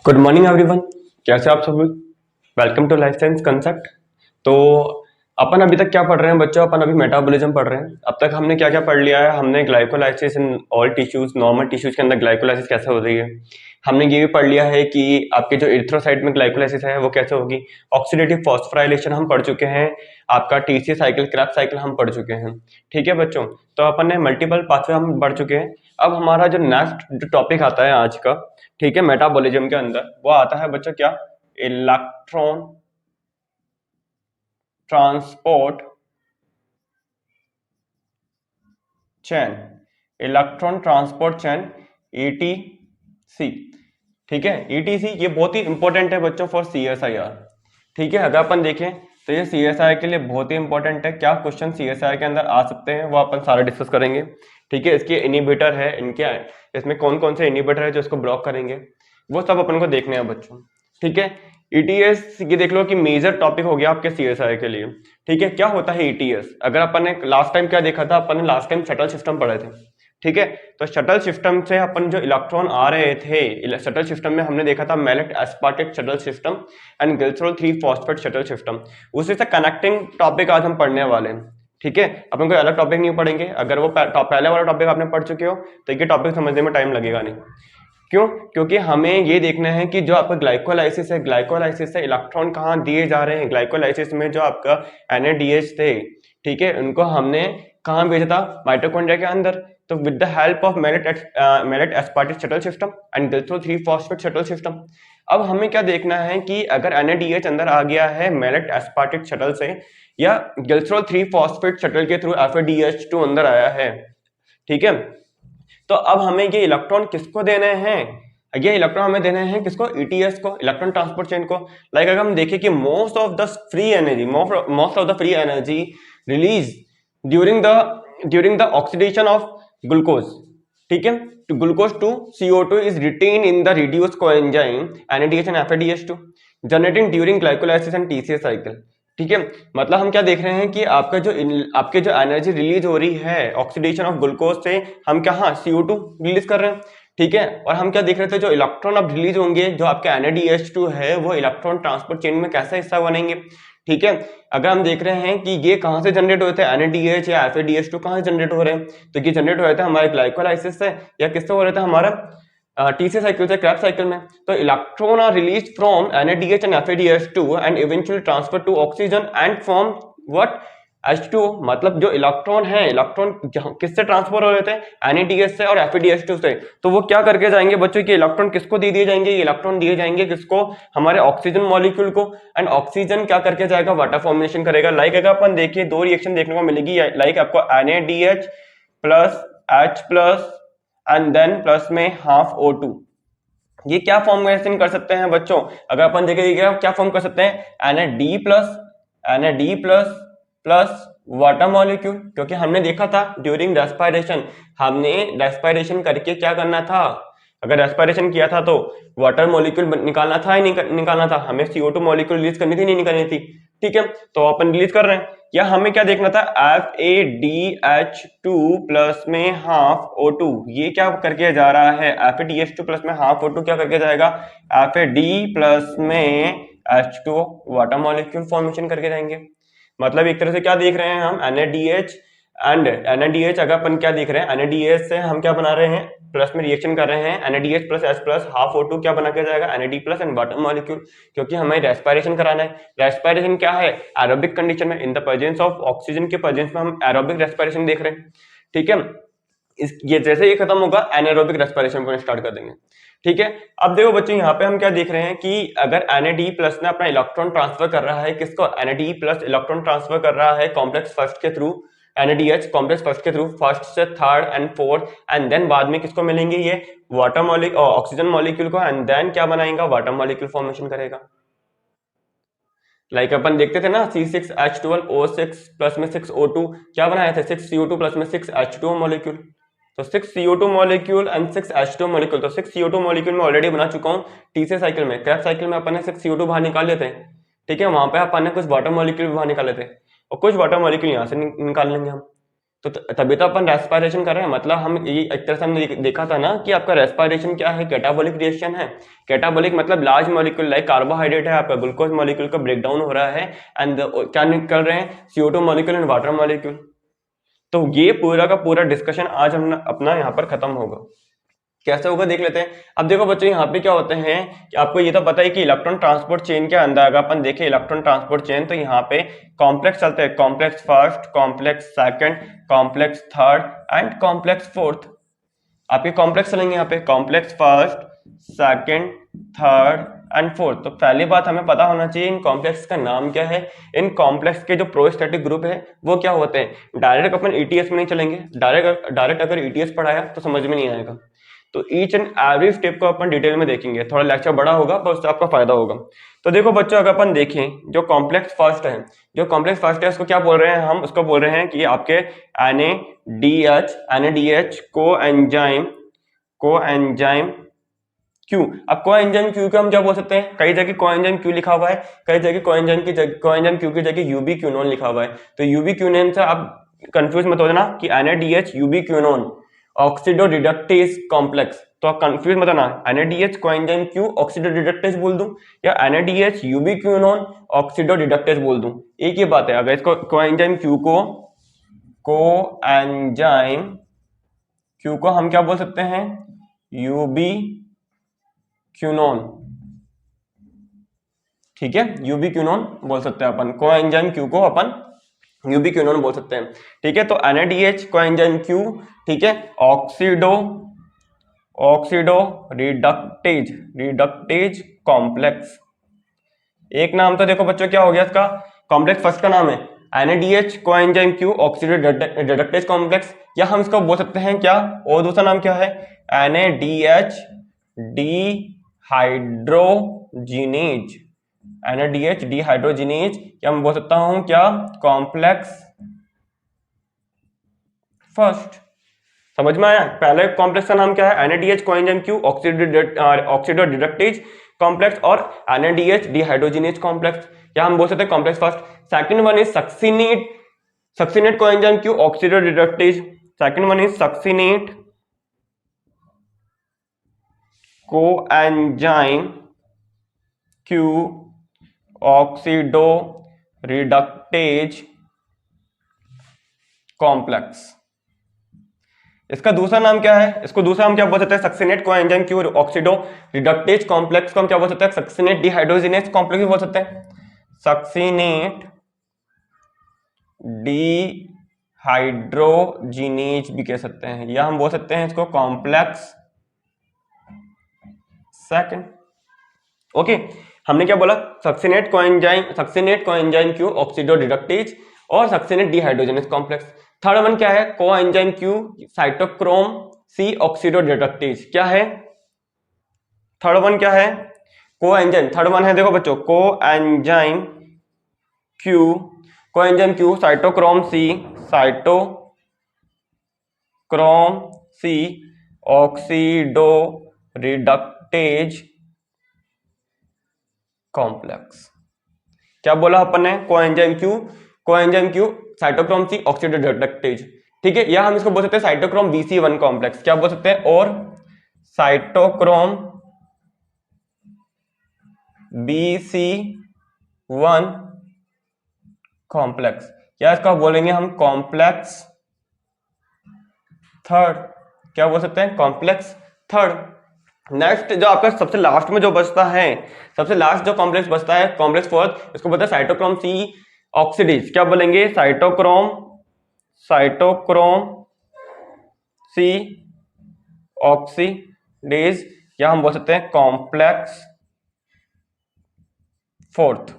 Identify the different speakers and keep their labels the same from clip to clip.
Speaker 1: Good morning everyone. कैसे आप सभी? Welcome to life science concept. तो अपन अभी तक क्या पढ़ रहे हैं बच्चों? अपन अभी मेटाबॉलिज्म पढ़ रहे हैं। अब तक हमने क्या क्या पढ़ लिया है? हमने glycolysis in all tissues, normal tissues के अंदर ग्लाइकोलाइसिस कैसे हो रही है। हमने ये भी पढ़ लिया है कि आपके जो इरिथ्रोसाइट में ग्लाइकोलाइसिस है वो कैसे होगी। ऑक्सीडेटिव फॉस्फोराइलेशन हम पढ़ चुके हैं। आपका टीसी साइकिल, क्रेब्स साइकिल हम पढ़ चुके हैं। ठीक है बच्चों, तो अपन ने मल्टीपल पाथवे हम पढ़ चुके हैं। अब हमारा जो नेक्स्ट जो टॉपिक आता है आज का, ठीक है, मेटाबॉलिज्म के अंदर वो आता है बच्चों क्या? Electron transport chain. Electron transport chain, etc. ठीक है, ईटीसी ये बहुत ही इंपॉर्टेंट है बच्चों फॉर सीएसआईआर। ठीक है, अगर अपन देखें तो ये सीएसआईआर के लिए बहुत ही इंपॉर्टेंट है। क्या क्वेश्चन सीएसआईआर के अंदर आ सकते हैं वो अपन सारा डिस्कस करेंगे। ठीक है, इसके इनिबिटर है, इनके इसमें कौन कौन से इनिबिटर है जो इसको ब्लॉक करेंगे, वो सब अपन को देखने हैं बच्चों। ठीक है, ईटीएस ये देख लो कि मेजर टॉपिक हो गया आपके सीएसआई के लिए। ठीक है, क्या होता है ईटीएस? अगर अपन ने लास्ट टाइम क्या देखा था, अपन ने लास्ट टाइम शटल सिस्टम पढ़े थे। ठीक है, तो शटल सिस्टम से अपन जो इलेक्ट्रॉन आ रहे थे शटल सिस्टम में, हमने देखा था malate aspartate shuttle system and glycerol 3 phosphate shuttle system. उसी से कनेक्टिंग टॉपिक आज हम पढ़ने वाले हैं। ठीक है, अपन कोई अलग टॉपिक नहीं पढ़ेंगे। अगर वो पहले वाला टॉपिक आपने पढ़ चुके हो तो ये टॉपिक समझने में टाइम लगेगा नहीं। क्यों? क्योंकि हमें ये देखना है कि जो आपका ग्लाइकोलाइसिस है, ग्लाइकोलाइसिस से इलेक्ट्रॉन कहाँ दिए जा रहे हैं। ग्लाइकोलाइसिस में जो आपका NADH थे, ठीक है, उनको हमने कहाँ भेजा था? माइटोकॉन्ड्रिया के अंदर। तो with the help of malate aspartate shuttle system and glycerol 3 phosphate shuttle system. अब हमें क्या देखना है कि अगर NADH अंदर आ गया है मेलेट एस्पार्टेट शटल से, या ग्लिसरॉल 3 फॉस्फेट शटल के थ्रू FADH2 अंदर आया है। ठीक है, तो अब हमें ये इलेक्ट्रॉन किसको देने हैं? ये इलेक्ट्रॉन हमें देने हैं किसको? ईटीएस को, इलेक्ट्रॉन ट्रांसपोर्ट चेन को। लाइक अगर हम देखें कि most of the free energy release during the oxidation of glucose. ठीक है, to glucose to CO2 is retained in the reduced coenzyme NADH and FADH2 generating during glycolysis and TCA cycle। ठीक है, मतलब हम क्या देख रहे हैं कि आपके जो एनर्जी रिलीज हो रही है ऑक्सीडेशन ऑफ ग्लूकोज से, हम क्या CO2 रिलीज कर रहे हैं। ठीक है, और हम क्या देख रहे थे, जो इलेक्ट्रॉन अब रिलीज होंगे, जो आपके NADH2 है, वो इलेक्ट्रॉन ट्रांसपोर्ट चेन में कैसा हिस्सा बनेंगे। ठीक है, अगर हम देख रहे हैं कि ये कहां से जनरेट हुए थे, NADH या FADH2 कहां से जनरेट हो रहे हैं, तो ये जनरेट हो रहे थे हमारे ग्लाइकोलाइसिस से, या किससे हो रहे थे? हमारा TCA साइकिल से, क्रेब्स साइकिल में। तो electron are release from NADH and FADH2 and eventually transfer to oxygen and form what? H2। मतलब जो इलेक्ट्रॉन है, इलेक्ट्रॉन किससे ट्रांसफर हो रहे थे? NADH से और FADH2 से। तो वो क्या करके जाएंगे बच्चों कि इलेक्ट्रॉन किसको दे दिए जाएंगे? ये इलेक्ट्रॉन दिए जाएंगे किसको? हमारे ऑक्सीजन मॉलिक्यूल को। एंड ऑक्सीजन क्या करके जाएगा? वाटर फॉर्मेशन करेगा। लाइक अगर अपन देखिए दो रिएक्शन देखने को मिलेगी, लाइक आपको NADH plus H plus and then plus में हाफ O2। ये क्या फॉर्मेशन कर सकते हैं बच्चों? अगर अपन देखेंगे क्या फॉर्म कर सकते हैं? NAD plus water molecule. क्योंकि हमने देखा था ड्यूरिंग रेस्पिरेशन, हमने रेस्पिरेशन करके क्या करना था? अगर रेस्पिरेशन किया था तो वाटर मॉलिक्यूल निकालना था या नहीं निकालना था? हमें CO2 मॉलिक्यूल रिलीज करनी थी, नहीं निकालनी थी? ठीक है, तो अपन रिलीज कर रहे हैं। या हमें क्या देखना था? FADH2 प्लस में हाफ O2। ये क्या करके जा रहा है? FADH2 प्लस में हाफ O2 क्या करके जाएगा? FAD प्लस में H2 वाटर मॉलिक्यूल फॉर्मेशन करके जाएंगे। मतलब एक तरह से क्या देख रहे हैं हम? NADH एंड NADH, अगर अपन क्या देख रहे हैं, NADH से हम क्या बना रहे हैं? प्लस में रिएक्शन कर रहे हैं, NADH plus H plus half O2 क्या बना के जाएगा? NAD plus and water molecule. क्योंकि हमें रेस्पिरेशन कराना है। रेस्पिरेशन क्या है? एरोबिक कंडीशन में, इन द प्रेजेंस ऑफ ऑक्सीजन के प्रेजेंस में हम एरोबिक रेस्पिरेशन देख रहे हैं। ठीक है, ये जैसे ही खत्म होगा एनारोबिक रेस्पिरेशन को स्टार्ट कर देंगे। ठीक है, अब देखो बच्चों यहाँ पे हम क्या देख रहे हैं कि अगर NAD प्लस ने अपना इलेक्ट्रॉन ट्रांसफर कर रहा है, किसको? NAD प्लस इलेक्ट्रॉन ट्रांसफर कर रहा है कॉम्प्लेक्स फर्स्ट के थ्रू, NADH कॉम्प्लेक्स फर्स्ट के थ्रू, फर्स्ट से third and fourth, and then बाद में किसको मिलेंगे? ये वाटर मॉलिक्यूल, ऑक्सीजन मॉलिक्यूल को, एंड देन क्या बनाएगा? वाटर मॉलिक्यूल फॉर्मेशन करेगा। लाइक अपन देखते थे ना, C6H12O6 प्लस में 6O2 क्या बनाए थे? 6CO2 प्लस में 6H2O मॉलिक्यूल। तो 6CO2 molecule and 6H2O molecule. तो 6CO2 मॉलिक्यूल में ऑलरेडी बना चुका हूँ TCA साइकिल में। क्रेब्स साइकिल में अपन ने 6CO2 बाहर निकाल लेते हैं। ठीक है, वहां पे अपन ने कुछ वाटर मॉलिक्यूल बाहर निकाले थे, और कुछ वाटर मॉलिक्यूल यहाँ से निकाल लेंगे हम। तो तभी तो अपन रेस्पिरेशन कर रहे हैं। मतलब हम ये एक तरह से हमने देखा था ना कि आपका रेस्पिरेशन क्या है, कैटाबॉलिक रिएक्शन है। कैटाबॉलिक मतलब लार्ज मॉलिक्यूल लाइक कार्बोहाइड्रेट है, आपका ग्लूकोज मॉलिक्यूल का ब्रेकडाउन हो रहा है एंड क्या निकल रहे हैं, CO2 molecule and water molecule. तो ये पूरा का पूरा डिस्कशन आज हम अपना यहाँ पर खत्म होगा। कैसे होगा देख लेते हैं। अब देखो बच्चों यहाँ पे क्या होते हैं कि आपको ये तो पता है कि इलेक्ट्रॉन ट्रांसपोर्ट चेन के अंदर अगर अपन देखें इलेक्ट्रॉन ट्रांसपोर्ट चेन, तो यहाँ पे कॉम्प्लेक्स चलते हैं, complex first, complex second, complex third and complex fourth. आपके कॉम्प्लेक्स चलेंगे यहाँ पे, complex first, second, third and fourth. तो पहली बात हमें पता होना चाहिए इन कॉम्प्लेक्स का नाम क्या है, इन कॉम्प्लेक्स के जो प्रोस्टैटिक ग्रुप है वो क्या होते हैं। डायरेक्ट अपन ETS में नहीं चलेंगे, डायरेक्ट अगर ETS पढ़ाया तो समझ में नहीं आएगा। तो ईच एंड एवरी स्टेप को अपन डिटेल में देखेंगे, थोड़ा लेक्चर बड़ा होगा पर उससे आपका फायदा होगा। तो देखो बच्चों अगर अपन देखें जो कॉम्प्लेक्स फर्स्ट है, उसको क्या बोल रहे हैं हम, उसको बोल रहे हैं कि आपके NADH को एंजाइम क्यू। अब को एंजाइम क्यू को हम क्या बोल सकते हैं, कई जगह को एंजाइम क्यू लिखा हुआ है, कई जगह को एंजाइम क्यू की जगह यूबी क्यूनोन लिखा हुआ है। तो यूबी क्यूनोन से आप कंफ्यूज मत हो जाना कि NADH ubiquinone oxido reductase complex. तो आप कंफ्यूज मत होना, NADH coenzyme Q oxido reductase बोल दूं या NADH ubiquinone oxido reductase बोल दूं, एक ही बात है। अगर इसको कोएंजाइम क्यू को हम क्या बोल सकते हैं, यूबी क्यूनोन, ठीक है, यूबी क्यूनोन बोल सकते हैं अपन। कोएंजाइम क्यू को अपन यूबी क्यूनोन बोल सकते हैं, ठीक है। तो NADH कोएंजाइम क्यू, ठीक है, ऑक्सीडो रिडक्टेज कॉम्प्लेक्स। एक नाम तो देखो बच्चों क्या हो गया इसका, कॉम्प्लेक्स फर्स्ट का नाम है NADH coenzyme Q oxido reductase complex, या हम इसको बोल सकते हैं क्या, और दूसरा नाम क्या है, NADH डिहाइड्रोजिनेज, या मैं बोल सकता हूं क्या, कॉम्प्लेक्स फर्स्ट। समझ में आया। पहले कॉम्प्लेक्स का नाम क्या है, NADH coenzyme Q oxido reductase complex और NADH डिहाइड्रोजिनेज कॉम्प्लेक्स, या हम बोल सकते हैं complex first. Second one is succinate coenzyme Q oxido reductase, second one is succinate coenzyme Q oxido reductase complex. इसका दूसरा नाम क्या है, इसको दूसरा हम क्या बोल सकते हैं, succinate coenzyme Q oxido reductase complex को हम क्या बोल सकते हैं, सक्सिनेट डिहाइड्रोजिनेज कॉम्प्लेक्स भी बोल सकते हैं, सक्सिनेट डिहाइड्रोजिनेज भी कह सकते हैं, या हम बोल सकते हैं इसको कॉम्प्लेक्स सेकंड। ओके, हमने क्या बोला, succinate coenzyme Q oxido reductase और succinate dehydrogenase complex. Third one क्या है, coenzyme Q cytochrome C oxidoreductase, क्या है थर्ड वन, क्या है कोएंजाइम, थर्ड वन है देखो बच्चों, coenzyme Q cytochrome C oxido reductase complex. क्या बोला अपन ने, coenzyme Q cytochrome C oxido reductase, ठीक है, या हम इसको बोल सकते हैं साइटोक्रोम BC1 कॉम्प्लेक्स, क्या बोल सकते हैं, और साइटोक्रोम BC1 कॉम्प्लेक्स, या इसका बोलेंगे हम कॉम्प्लेक्स थर्ड, क्या बोल सकते हैं, कॉम्प्लेक्स थर्ड। नेक्स्ट जो आपका सबसे लास्ट में जो बचता है, सबसे लास्ट जो कॉम्प्लेक्स बचता है, कॉम्प्लेक्स फोर्थ, इसको बोलते हैं साइटोक्रोम C ऑक्सीडेज, क्या बोलेंगे, साइटोक्रोम C ऑक्सीडेज, या हम बोल सकते हैं कॉम्प्लेक्स फोर्थ।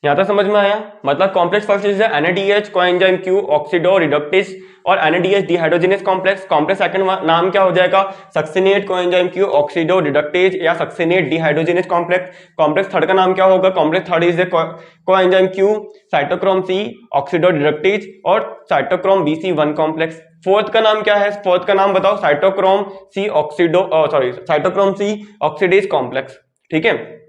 Speaker 1: यहां तक समझ में आया। मतलब complex first is NADH coenzyme Q oxido reductase और NADH dehydrogenase complex. Complex second नाम क्या हो जाएगा, succinate coenzyme Q oxido reductase या succinate dehydrogenase complex. Complex third का नाम क्या होगा, complex third is coenzyme Q cytochrome C oxidoreductase और साइटोक्रोम BC1 कॉम्प्लेक्स। फोर्थ का नाम क्या है, फोर्थ का नाम बताओ, साइटोक्रोम C ऑक्सीडेज कॉम्प्लेक्स, ठीक है।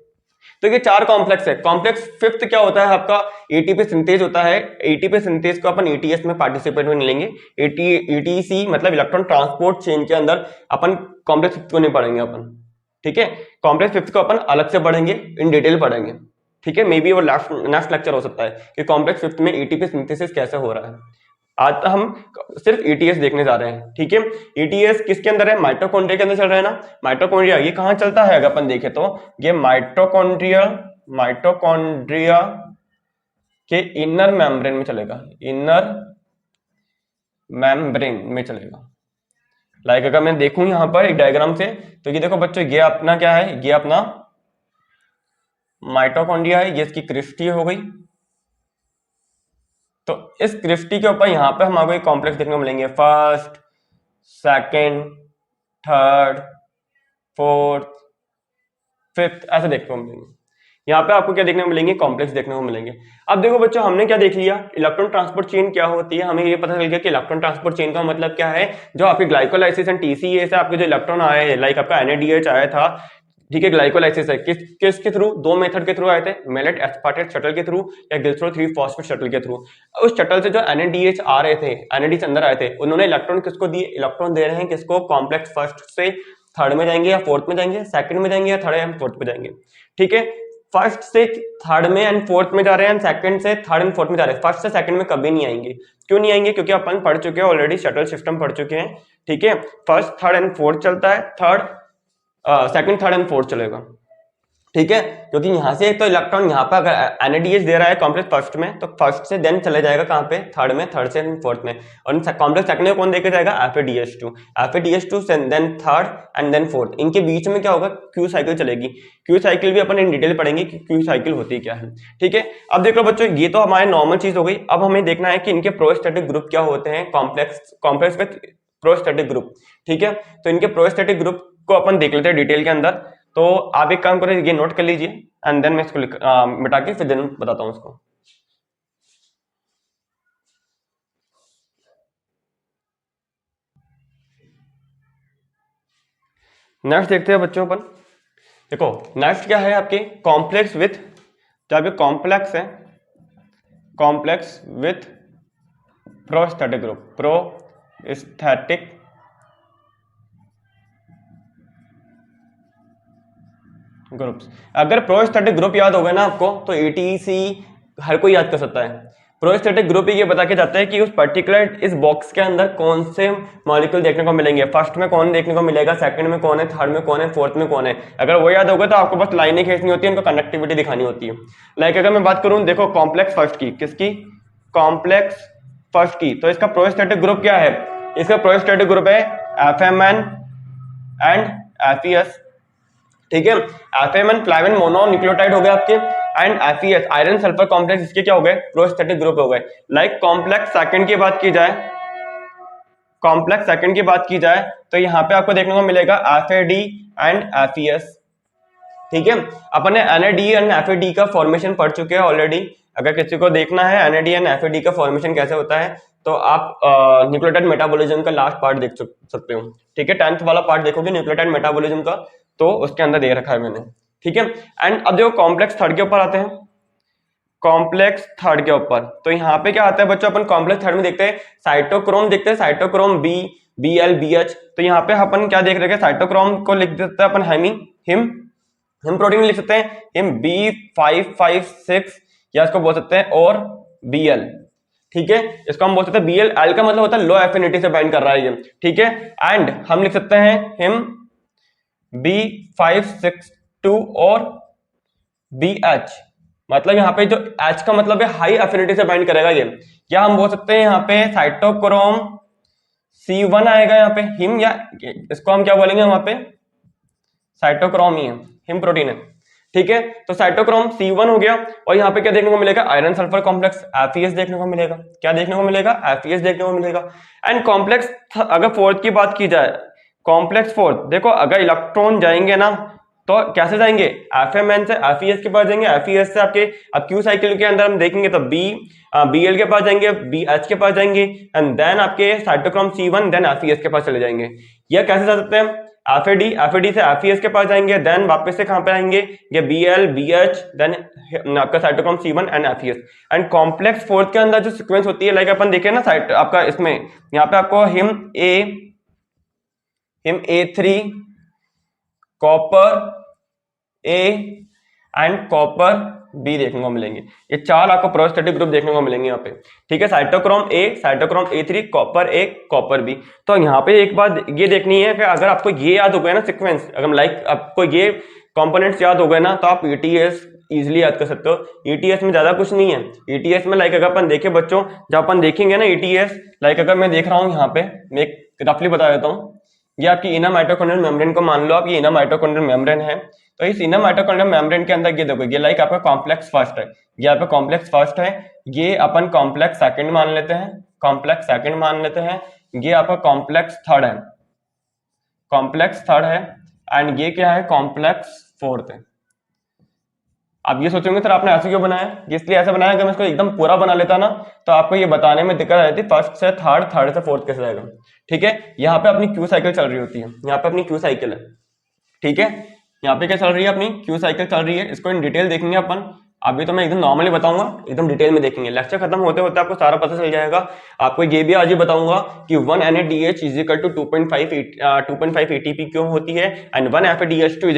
Speaker 1: तो ये 4 कॉम्प्लेक्स है। कॉम्प्लेक्स फिफ्थ क्या होता है आपका, एटीपी सिंथेज होता है। एटीपी सिंथेज को अपन एटीएस में पार्टिसिपेट में नहीं लेंगे। एटीसी मतलब इलेक्ट्रॉन ट्रांसपोर्ट चेन के अंदर अपन कॉम्प्लेक्स फिफ्थ को नहीं पढ़ेंगे अपन, ठीक है। कॉम्प्लेक्स फिफ्थ को अपन अलग से पढ़ेंगे, इन डिटेल पढ़ेंगे, ठीक है। मे बी वो नेक्स्ट लेक्चर हो सकता है कि कॉम्प्लेक्स फिफ्थ में एटीपी सिंथेसिस कैसे हो रहा है। आज तो हम सिर्फ ईटीएस देखने जा रहे हैं, ठीक है। ईटीएस किसके अंदर है, माइटोकॉन्ड्रिया के अंदर चल रहा है ना। माइटोकॉन्ड्रिया ये कहां चलता है, अगर अपन देखें तो ये माइटोकॉन्ड्रिया के इनर मेम्ब्रेन में चलेगा, इनर मेम्ब्रेन में चलेगा। लाइक अगर मैं देखूं यहां पर एक डायग्राम से, तो ये देखो बच्चों, ये अपना क्या है, ये अपना माइटोकॉन्ड्रिया है, ये इसकी क्रिस्टी हो गई। तो इस क्रिस्टी के ऊपर यहां पे हमको एक कॉम्प्लेक्स देखने को मिलेंगे, first, second, third, fourth, fifth, ऐसे देखने को मिलेंगे। यहाँ पे आपको क्या देखने को मिलेंगे, कॉम्प्लेक्स देखने को मिलेंगे। अब देखो बच्चों, हमने क्या देख लिया, इलेक्ट्रॉन ट्रांसपोर्ट चेन क्या होती है, हमें ये पता चल गया कि इलेक्ट्रॉन ट्रांसपोर्ट चेन का मतलब क्या है। जो आपके ग्लाइकोलाइसिस एंड टीसीए से आपके जो इलेक्ट्रॉन आए हैं, लाइक आपका NADH आया था, ठीक है, ग्लाइकोलाइसिस है, किसके थ्रू, 2 मेथड के थ्रू आए थे, मेलेट एस्पार्टेट शटल के थ्रू या गिल्सरो 3-फॉस्फेट शटल के थ्रू। उस शटल से जो NADH आ रहे थे, NADH अंदर आए थे, उन्होंने इलेक्ट्रॉन किसको दिए, इलेक्ट्रॉन दे रहे हैं किसको, कॉम्प्लेक्स फर्स्ट से थर्ड में जाएंगे या फोर्थ में जाएंगे, सेकंड में जाएंगे या थर्ड एंड फोर्थ में जाएंगे, ठीक है। फर्स्ट से थर्ड में एंड फोर्थ में जा रहे हैं, सेकंड से थर्ड एंड फोर्थ में जा रहे हैं, फर्स्ट से सेकंड में कभी नहीं आएंगे। क्यों नहीं आएंगे, क्योंकि अपन पढ़ चुके हैं ऑलरेडी, शटल सिस्टम पढ़ चुके हैं, ठीक है। फर्स्ट, थर्ड एंड फोर्थ चलता है, सेकंड, थर्ड एंड फोर्थ चलेगा, ठीक है। क्योंकि यहां से तो इलेक्ट्रॉन यहाँ पे अगर NADH दे रहा है कॉम्प्लेक्स फर्स्ट में, तो फर्स्ट से देन चले जाएगा कहाँ पे, थर्ड में, थर्ड से फोर्थ में। और कॉम्प्लेक्स सेकंड में कौन देके जाएगा, FADH2 then third and then fourth. इनके बीच में क्या होगा, क्यू साइकिल चलेगी। क्यू साइकिल भी अपन इन डिटेल पढ़ेंगे कि क्यू साइकिल होती क्या है, ठीक है। अब देख लो बच्चों, ये तो हमारे नॉर्मल चीज हो गई। अब हमें देखना है कि इनके प्रोस्टैटिक ग्रुप क्या होते हैं, कॉम्प्लेक्स विद प्रोस्टैटिक ग्रुप, ठीक है। तो इनके प्रोस्टैटिक ग्रुप को अपन देख लेते हैं डिटेल के अंदर। तो आप एक काम करें, ये नोट कर लीजिए एंड देन मैं इसको मिटा के फिर देन बताता हूं उसको। नेक्स्ट देखते हैं बच्चों, अपन देखो नेक्स्ट क्या है आपके, कॉम्प्लेक्स विथ, जो आपके कॉम्प्लेक्स है, complex with prosthetic group, prosthetic groups. अगर प्रोस्थेटिक ग्रुप याद हो गया ना आपको, तो ATC हर कोई याद कर सकता है। प्रोस्थेटिक ग्रुप ये बता के जाता है कि उस पर्टिकुलर इस बॉक्स के अंदर कौन से मॉलिक्यूल देखने को मिलेंगे, फर्स्ट में कौन देखने को मिलेगा, सेकंड में कौन है, थर्ड में कौन है, फोर्थ में कौन है। अगर वो याद होगा तो आपको बस लाइनें खींचनी होती है, उनको कनेक्टिविटी दिखानी होती है। लाइक अगर मैं बात करूं, देखो कॉम्प्लेक्स फर्स्ट की, किसकी, कॉम्प्लेक्स फर्स्ट की, तो इसका प्रोस्थेटिक ग्रुप क्या है, इसका प्रोस्थेटिक ग्रुप है FMN एंड FES, ठीक है। FMN फ्लाविन मोनोन्यूक्लियोटाइड हो गए आपके, and FES iron sulphur complex, इसके क्या हो गए, प्रोस्थेटिक ग्रुप हो गए। लाइक कॉम्प्लेक्स सेकंड की बात की जाए, कॉम्प्लेक्स सेकंड की बात की जाए, तो यहाँ पे आपको देखने को मिलेगा FAD एंड FES, ठीक है। अपन ने NAD एंड FAD का फॉर्मेशन पढ़ चुके हैं ऑलरेडी। अगर किसी को देखना है NAD एंड FAD का फॉर्मेशन कैसे होता है, तो आप न्यूक्लियोटाइड मेटाबॉलिज्म का लास्ट पार्ट देख सकते हो, ठीक है। 10th वाला पार्ट देखोगे न्यूक्लियोटाइड मेटाबॉलिज्म का, तो उसके अंदर दे रखा है मैंने, ठीक है। एंड अब देखो कॉम्प्लेक्स थर्ड के ऊपर आते हैं, कॉम्प्लेक्स थर्ड के ऊपर, तो यहाँ पे क्या आता है बच्चों, अपन कॉम्प्लेक्स थर्ड में देखते हैं साइटोक्रोम, देखते हैं साइटोक्रोम B, BL, BH। तो यहाँ पे अपन क्या देख रहे हैं, साइटोक्रोम को लिख देते हैं अपन हिम प्रोटीन लिख सकते हैं, हिम B556, या इसको बोल सकते हैं और BL, ठीक है। इसको हम बोल सकते हैं BL, L का मतलब होता है लो एफिनिटी से बाइंड कर रहा है ये, ठीक है। एंड हम लिख सकते हैं हिम B562 और BH, मतलब यहाँ पे जो H का मतलब है हाई एफिनिटी से बाइंड करेगा ये। या हम बोल सकते हैं यहाँ पे साइटोक्रोम C1 आएगा यहाँ पे हिम, या इसको हम क्या बोलेंगे, वहां पे साइटोक्रोम ही है, हिम प्रोटीन है, ठीक है। तो साइटोक्रोम C1 हो गया, और यहाँ पे क्या देखने को मिलेगा, आयरन सल्फर कॉम्प्लेक्स FES देखने को मिलेगा। क्या देखने को मिलेगा, FES देखने को मिलेगा। एंड कॉम्प्लेक्स अगर फोर्थ की बात की जाए, कॉम्प्लेक्स फोर्थ, देखो अगर इलेक्ट्रॉन जाएंगे ना, तो कैसे जाएंगे, FMN से FES के पास जाएंगे, FES से आपके, अब क्यू साइकिल के अंदर हम देखेंगे तो BL के पास जाएंगे, BH के पास जाएंगे, एंड देन आपके साइटोक्रोम C1 देन FES के पास चले जाएंगे। यह कैसे जा सकते हैं, एफ से एफ के पास जाएंगे, देन वापस से कहां पे आएंगे, ये Bl BH, देन आपका cytochrome C1 and FeS। And complex fourth के अंदर जो सीक्वेंस होती है, लाइक अपन देखे ना साइट आपका इसमें, यहाँ पे आपको heme A3, copper A and copper B देखने को मिलेंगे। ये चार आपको प्रोस्टेटिक ग्रुप देखने को मिलेंगे यहाँ पे, ठीक है। Cytochrome A, cytochrome A3, copper A, copper B। तो यहाँ पे एक बात ये देखनी है कि अगर आपको ये याद हो गया ना सीक्वेंस, अगर लाइक आपको ये कंपोनेंट्स याद हो गए ना, तो आप ETS इजिली याद कर सकते हो। ETS में ज्यादा कुछ नहीं है। ETS में लाइक अगर अपन देखे बच्चों, जब अपन देखेंगे ना ETS, लाइक अगर मैं देख रहा हूँ यहाँ पे, मैं एक रफली बता देता हूँ, ये आपकी इनर माइटोकॉन्ड्रियल मेम्ब्रेन को मान लो आप, ये इनर माइटोकॉन्ड्रियल मेम्ब्रेन है। तो इस इनर माइटोकॉन्ड्रियल मेम्ब्रेन के अंदर ये देखो, ये लाइक आपका कॉम्प्लेक्स फर्स्ट है, ये आपका कॉम्प्लेक्स फर्स्ट है, ये अपन कॉम्प्लेक्स सेकंड मान लेते हैं, कॉम्प्लेक्स सेकंड मान लेते हैं, ये आपका कॉम्प्लेक्स थर्ड है, कॉम्प्लेक्स थर्ड है, एंड ये क्या है, कॉम्प्लेक्स फोर्थ है। आप ये सोचोगे सर आपने ऐसे क्यों बनाया, इसलिए ऐसे बनाया कि मैं इसको एकदम पूरा बना लेता ना, तो आपको ये बताने में दिक्कत आ जाती, फर्स्ट से थर्ड, थर्ड से फोर्थ कैसे जाएगा, ठीक है। यहाँ पे अपनी क्यू साइकिल चल रही होती है, यहाँ पे अपनी क्यू साइकिल है, ठीक है। यहाँ पे क्या चल रही है, अपनी क्यू साइकिल चल रही है। इसको इन डिटेल देखेंगे अपन, अभी तो मैं एकदम नॉर्मली बताऊंगा, एकदम डिटेल में देखेंगे। लेक्चर खत्म होते होते आपको सारा पता चल जाएगा। आपको ये भी आज ही बताऊंगा कि 1 NADH is equal to 2.5 ATP क्यों होती है, and 1 FADH2 is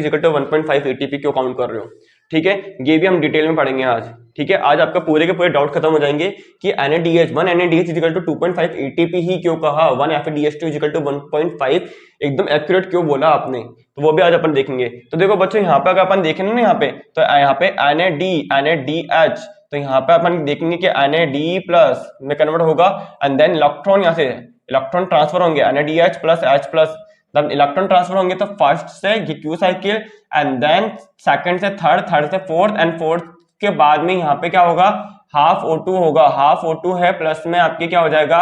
Speaker 1: equal to 1.5 ATP क्यों काउंट कर रहे हो, ठीक है। ये भी हम डिटेल में पढ़ेंगे आज, ठीक है। आज आपका पूरे के पूरे डाउट खत्म हो जाएंगे कि NADH 1 NADH is equal to 2.5 ATP ही क्यों कहा, 1 FADH2 इज इक्वल टू 1.5 एकदम एक्यूरेट क्यों बोला आपने, तो वो भी आज अपन देखेंगे। तो देखो बच्चों, यहाँ पे अगर अपन देखें ना, यहाँ पे तो यहाँ पे NADH, तो यहाँ पे अपन देखेंगे कि NAD प्लस में कन्वर्ट होगा, एंड देन इलेक्ट्रॉन यहाँ से इलेक्ट्रॉन ट्रांसफर होंगे, NADH प्लस H प्लस, जब इलेक्ट्रॉन ट्रांसफर होंगे तो फर्स्ट से Q cycle, and then second से थर्ड, थर्ड से फोर्थ, एंड फोर्थ के बाद में यहाँ पे क्या होगा, हाफ O2 होगा, हाफ O2 है, प्लस में आपके क्या हो जाएगा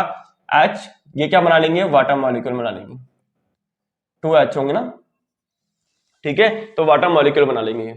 Speaker 1: H, ये क्या बना लेंगे, वाटर मॉलिक्यूल बना लेंगे, 2H होंगे ना, ठीक है। तो वाटर मॉलिक्यूल बना लेंगे,